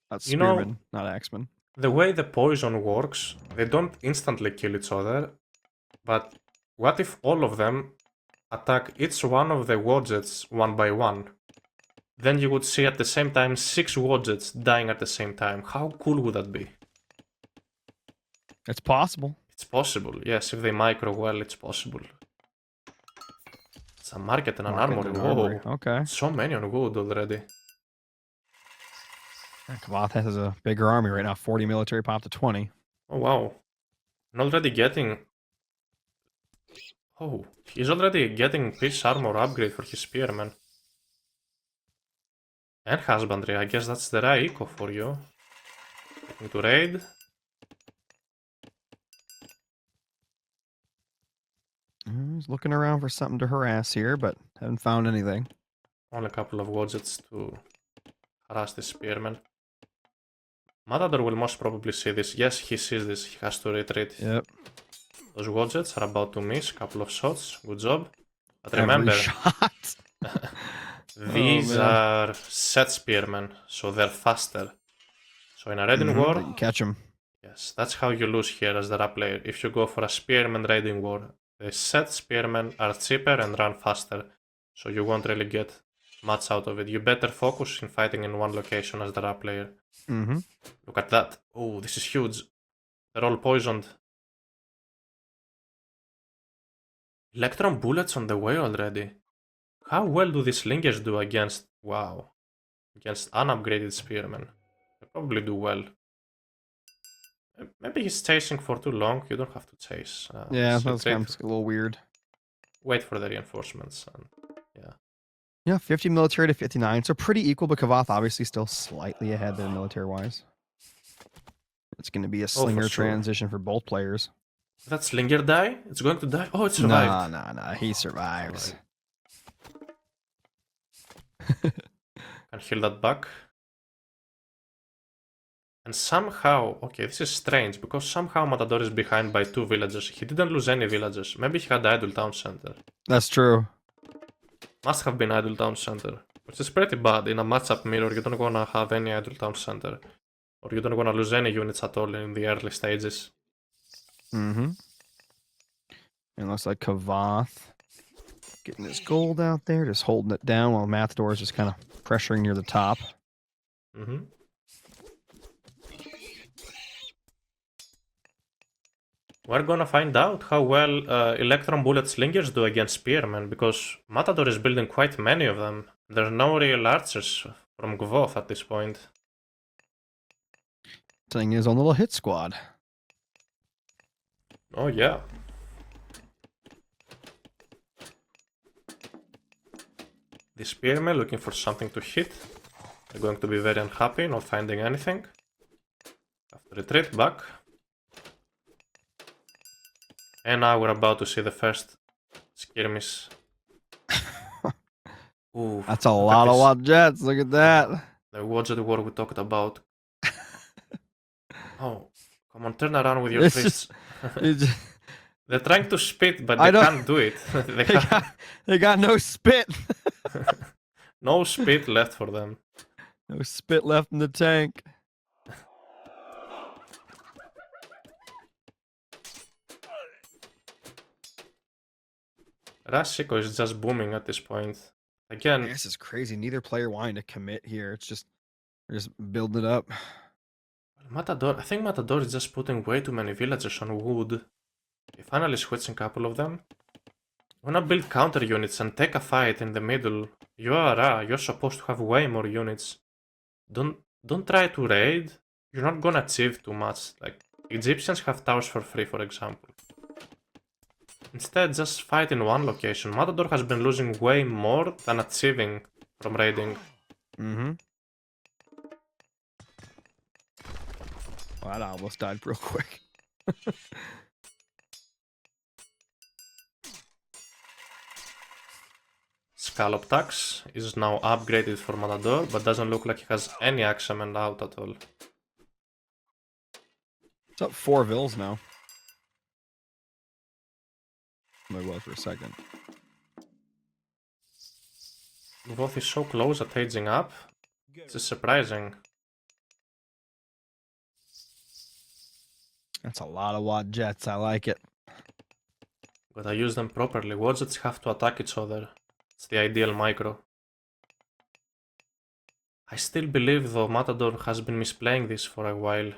That's Spearman, not Axeman. The way the poison works, they don't instantly kill each other. But what if all of them attack each one of the Wadjets one by one? Then you would see at the same time 6 Wadjets dying at the same time. How cool would that be? It's possible. It's possible, yes. If they micro well, it's possible. It's a market and an armory. Whoa. Okay. So many on wood already. Kvoth has a bigger army right now. 40 military pop to 20. Oh, wow. And already getting... Oh, he's already getting piece armor upgrade for his spearman. And husbandry. I guess that's the right eco for you. Looking to raid. He's looking around for something to harass here, but haven't found anything. Only a couple of Wadjets to harass the spearman. Matador will most probably see this. Yes, he sees this. He has to retreat. Yep. Those Wadjets are about to miss a couple of shots. Good job. But remember, shot. these are set spearmen, so they're faster. So in a raiding war, you can catch them. Yes, that's how you lose here as the rap player. If you go for a spearman raiding war, the set spearmen are cheaper and run faster, so you won't really get much out of it. You better focus in fighting in one location as the rap player. Look at that. Oh, this is huge. They're all poisoned. Electron bullets on the way already. How well do these slingers do against... Wow. Against unupgraded spearmen? They probably do well. Maybe he's chasing for too long. You don't have to chase. Yeah, that's kind of a little weird. Wait for the reinforcements. And, yeah. Yeah, 50 military to 59. So pretty equal, but Kvoth obviously still slightly ahead there military-wise. It's going to be a slinger transition for both players. Did that slinger die? It's going to die? Oh, it survived. Nah. He survives. Can heal that back. And somehow, okay, this is strange, because somehow Matador is behind by 2 villagers. He didn't lose any villagers. Maybe he had Idle Town Center. That's true. Must have been Idle Town Center. Which is pretty bad. In a matchup mirror, you don't wanna have any Idle Town Center. Or you don't wanna lose any units at all in the early stages. And looks like Kvoth getting his gold out there, just holding it down while Matador is just kind of pressuring near the top. We're gonna find out how well Electron Bullet Slingers do against Spearmen, because Matador is building quite many of them. There's no real archers from Kvoth at this point. Saying his own little hit squad. Oh yeah. The Spearmen looking for something to hit. They're going to be very unhappy, not finding anything. Have to retreat back. And now we're about to see the first skirmish. Ooh, that's a lot of Wadjets. Look at that. The Wadjet war we talked about. Oh, come on, turn around with your priests. They're trying to spit, but they can't do it. They got no spit. No spit left for them. No spit left in the tank. Rasiko is just booming at this point. Again, This is crazy. Neither player wanting to commit here. It's just they're just building it up. Matador. I think Matador is just putting way too many villagers on wood. He finally switching a couple of them. Wanna build counter units and take a fight in the middle. You're supposed to have way more units. Don't try to raid. You're not gonna achieve too much. Like Egyptians have towers for free, for example. Instead, just fight in one location. Matador has been losing way more than achieving from raiding. Mm-hmm. Well, that almost died real quick. Scallop Tax is now upgraded for Matador, but doesn't look like he has any axemen out at all. It's up 4 vills now. It was for a second. Kvoth is so close at aging up. This is surprising. That's a lot of Watt Jets. I like it. Gotta use them properly. Wadgets have to attack each other. It's the ideal micro. I still believe though Matador has been misplaying this for a while.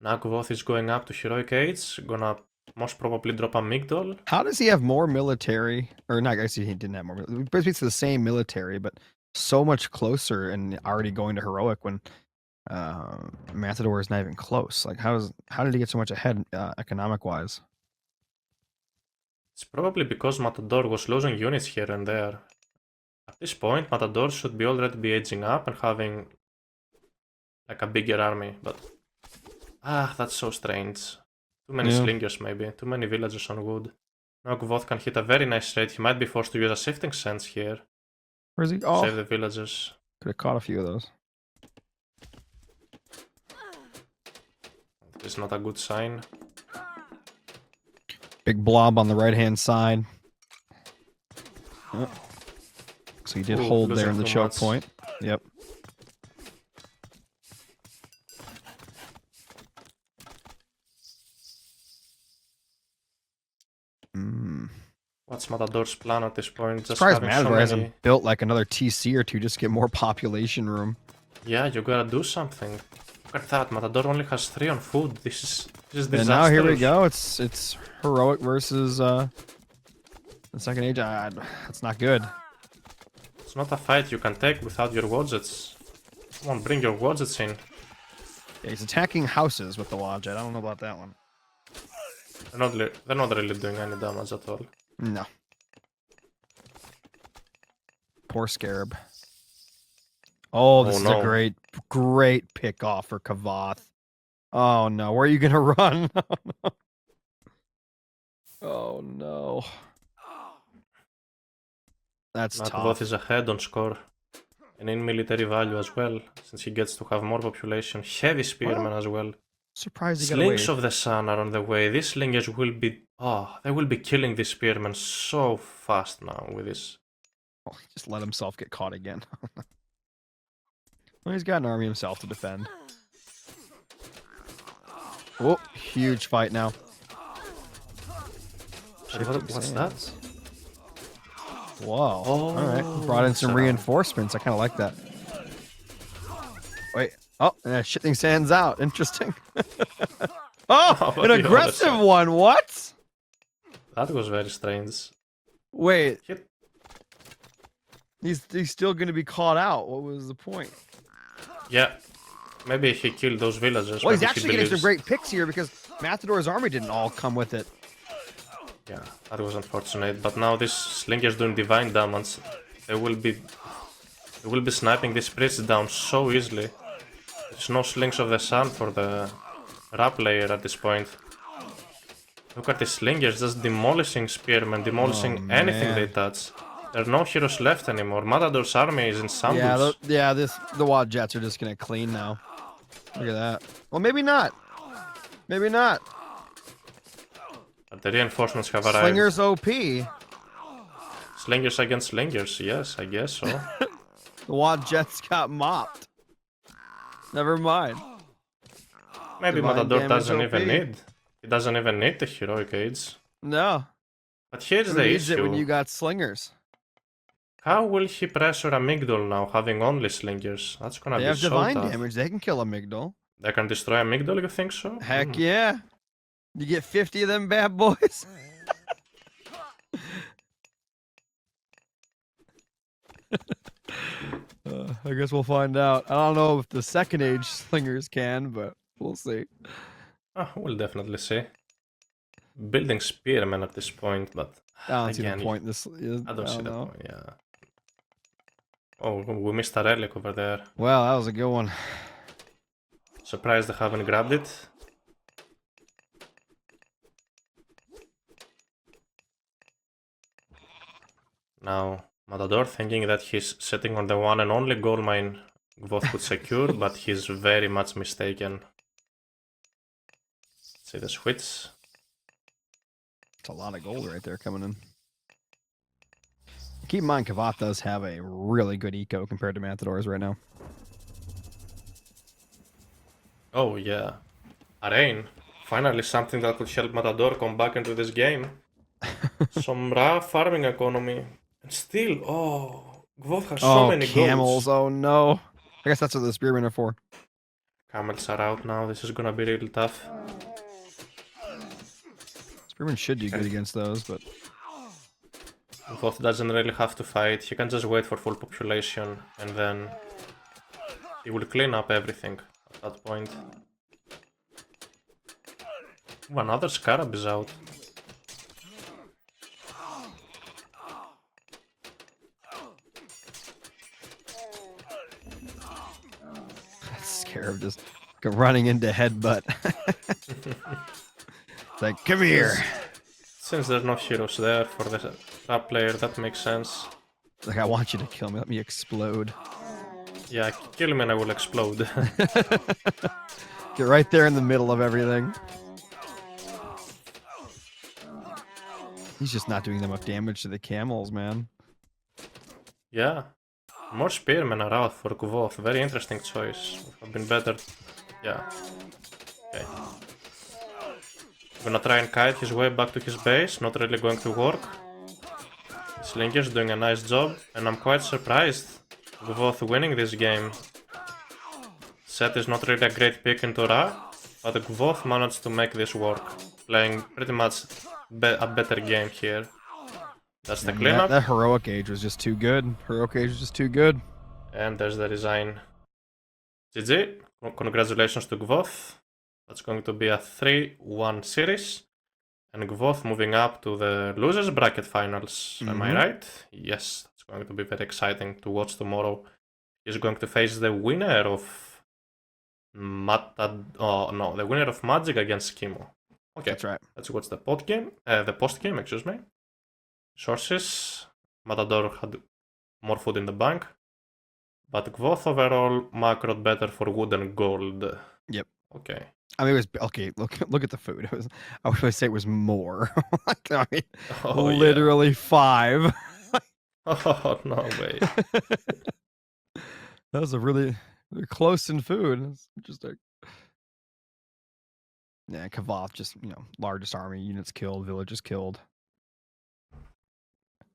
Now Kvoth is going up to Heroic Age, gonna most probably drop a Migdol. How does he have more military? Or not, I guess he didn't have more military. Basically, it's the same military, but so much closer and already going to Heroic when Matador is not even close. Like, how did he get so much ahead economic-wise? It's probably because Matador was losing units here and there. At this point, Matador should already be aging up and having like a bigger army, but that's so strange. Too many slingers maybe, too many villagers on wood. Now Kvoth can hit a very nice raid. He might be forced to use a shifting sense here. Where's he? Oh, save the villagers. Could have caught a few of those. This is not a good sign. Big blob on the right-hand side. Oh. So he did hold there in the choke point. Yep. What's Matador's plan at this point? Just surprised having Matador so many... hasn't built like another TC or two just to get more population room. Yeah, you gotta do something. Look at that, Matador only has 3 on food. This is disastrous. And now here we go. It's Heroic versus the second age. That's not good. It's not a fight you can take without your Wadgets. Come on, bring your Wadgets in. Yeah, he's attacking houses with the Wadjet. I don't know about that one. They're not really doing any damage at all. No. Poor Scarab. Oh, this is a great pick off for Kvoth. Oh no, where are you gonna run? Oh no. That's tough. Kvoth is ahead on score. And in military value as well, since he gets to have more population. Heavy spearmen as well. Surprised he got away. Slings of the Sun are on the way. These slingers will be... they will be killing these spearmen so fast now with this. Oh, he just let himself get caught again. Well, he's got an army himself to defend. Oh, huge fight now. What's that? Whoa. Oh, alright. Brought in some reinforcements. I kind of like that. Wait. Oh, and shifting sands out. Interesting. Oh, an aggressive one. What? That was very strange. Wait. He's still going to be caught out. What was the point? Yeah. Maybe he killed those villagers. Well, he's actually getting some great picks here because Matador's army didn't all come with it. Yeah, that was unfortunate. But now this Slinger's doing divine damage. They will be sniping these priests down so easily. There's no Slings of the Sun for the Rap layer at this point. Look at the Slingers just demolishing spearmen, demolishing anything they touch. There are no heroes left anymore. Matador's army is in shambles. Yeah, the Wad Jets are just gonna clean now. Look at that. Well, maybe not. Maybe not. But the reinforcements have arrived. Slingers OP. Slingers against slingers, yes, I guess so. The Wand Jets got mopped. Never mind. Maybe Divine Matador damage doesn't OP. even need. He doesn't even need the heroic age. No. But here's Who the needs it issue. when you got slingers? How will he pressure Amygdala now, having only slingers? That's gonna They be have so divine tough. damage. They can kill Amygdala. They can destroy Amygdala, you think so? Heck yeah. You get 50 of them bad boys. I guess we'll find out. I don't know if the second age slingers can, but we'll see. We'll definitely see. Building spearmen at this point, but I don't see again, the point. This is, I don't see the know. point. Yeah. Oh, we missed a relic over there. Well, that was a good one. Surprised they haven't grabbed it. Now, Matador thinking that he's sitting on the one and only gold mine Kvoth could secure, but he's very much mistaken. See the switch. It's a lot of gold right there coming in. Keep in mind, Kvoth does have a really good eco compared to Matadors right now. Oh yeah. Arraign. Finally something that could help Matador come back into this game. Some rough farming economy. And still, Kvoth has so many camels. goals. Oh no. I guess that's what the spearmen are for. Camels are out now. This is gonna be really tough. Spearmen should do good against those, but... Kvoth doesn't really have to fight. He can just wait for full population and then he will clean up everything at that point. Ooh, another scarab is out. Scarab just running into headbutt. It's like, come here. Since there's no heroes there for the top player, that makes sense. Like, I want you to kill me. Let me explode. Yeah, kill me and I will explode. Get right there in the middle of everything. He's just not doing enough damage to the camels, man. Yeah. More spearmen are out for Kvoth. Very interesting choice. Would have been better. Yeah. Okay. Gonna try and kite his way back to his base. Not really going to work. Slinker's doing a nice job. And I'm quite surprised Kvoth winning this game. Set is not really a great pick into Ra, but Kvoth managed to make this work. Playing pretty much a better game here. That's the cleanup. That heroic age was just too good. Heroic age was just too good. And there's the resign. GG. Congratulations to Kvoth. That's going to be a 3-1 series. And Kvoth moving up to the losers bracket finals. Am I right? Yes. It's going to be very exciting to watch tomorrow. He's going to face the winner of the winner of Magic against Chemo. Okay. That's right. Let's watch the post game, excuse me. Sources. Matador had more food in the bank. But Kvoth overall macroed better for wood and gold. Yep. Okay. I mean, it was okay. Look at the food. It was. I would say it was more. I mean, literally 5. Oh no way. That was a really close in food. It's interesting. Yeah, Kvoth just largest army, units killed, villages killed.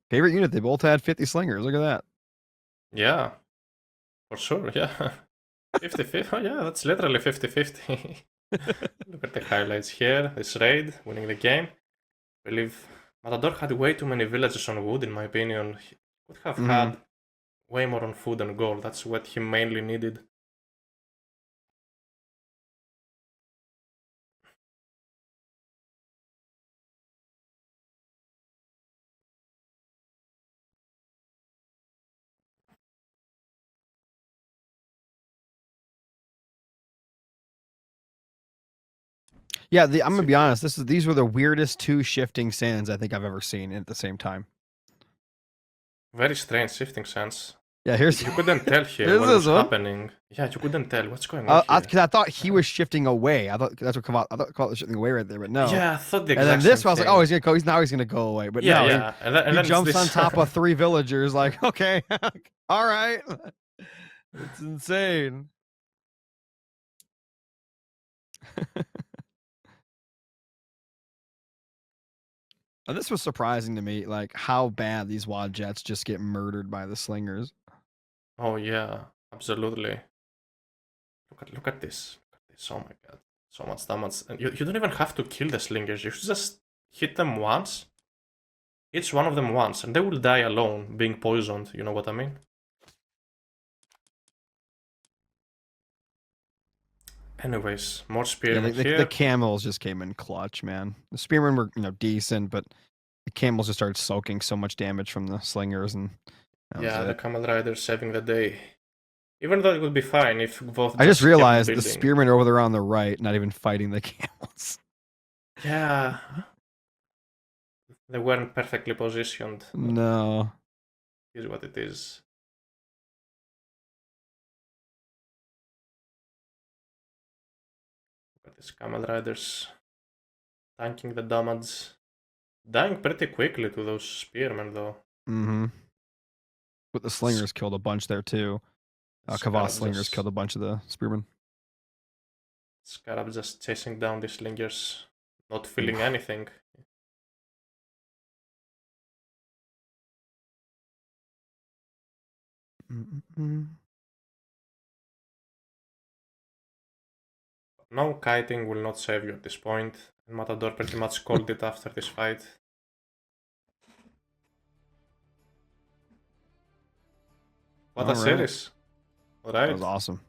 Favorite unit? They both had 50 slingers. Look at that. Yeah, for sure. Yeah, 50-50. Oh yeah, that's literally 50-50. Look at the highlights here. This raid, winning the game. I believe Matador had way too many villages on wood, in my opinion. He could have had way more on food and gold. That's what he mainly needed. Yeah, I'm gonna be honest. These were the weirdest 2 shifting sands I think I've ever seen at the same time. Very strange shifting sands. Yeah, here's you couldn't tell here what was happening. Yeah, you couldn't tell what's going on. Because I thought he was shifting away. I thought that's what Kvoth. I thought Kvoth was shifting away right there, but no. Yeah, I thought the exact. And then this, I was like, oh, he's gonna go. He's gonna go away. But yeah, no, yeah. he jumps on top of 3 villagers. Like, okay, all right. It's insane. And this was surprising to me, like how bad these wad jets just get murdered by the slingers. Oh yeah, absolutely. Look at this. Look at this. Oh my god. So much damage. And you don't even have to kill the slingers. You should just hit them once. Each one of them once, and they will die alone, being poisoned. You know what I mean? Anyways, more Yeah, spearmen the here. camels just came in clutch, man. The spearmen were, decent, but the camels just started soaking so much damage from the slingers, and Yeah, the camel riders saving the day. Even though it would be fine if both I just just kept realized the building. spearmen are over there on the right, not even fighting the camels. Yeah. They weren't perfectly positioned. No. Is what it is. Look at these camel riders tanking the damage. Dying pretty quickly to those spearmen though. Mm-hmm. But the slingers killed a bunch there too. Kvoth slingers killed a bunch of the spearmen. Scarab just chasing down the slingers, not feeling anything. No kiting will not save you at this point, and Matador pretty much called it after this fight. What a series! Alright. That was awesome.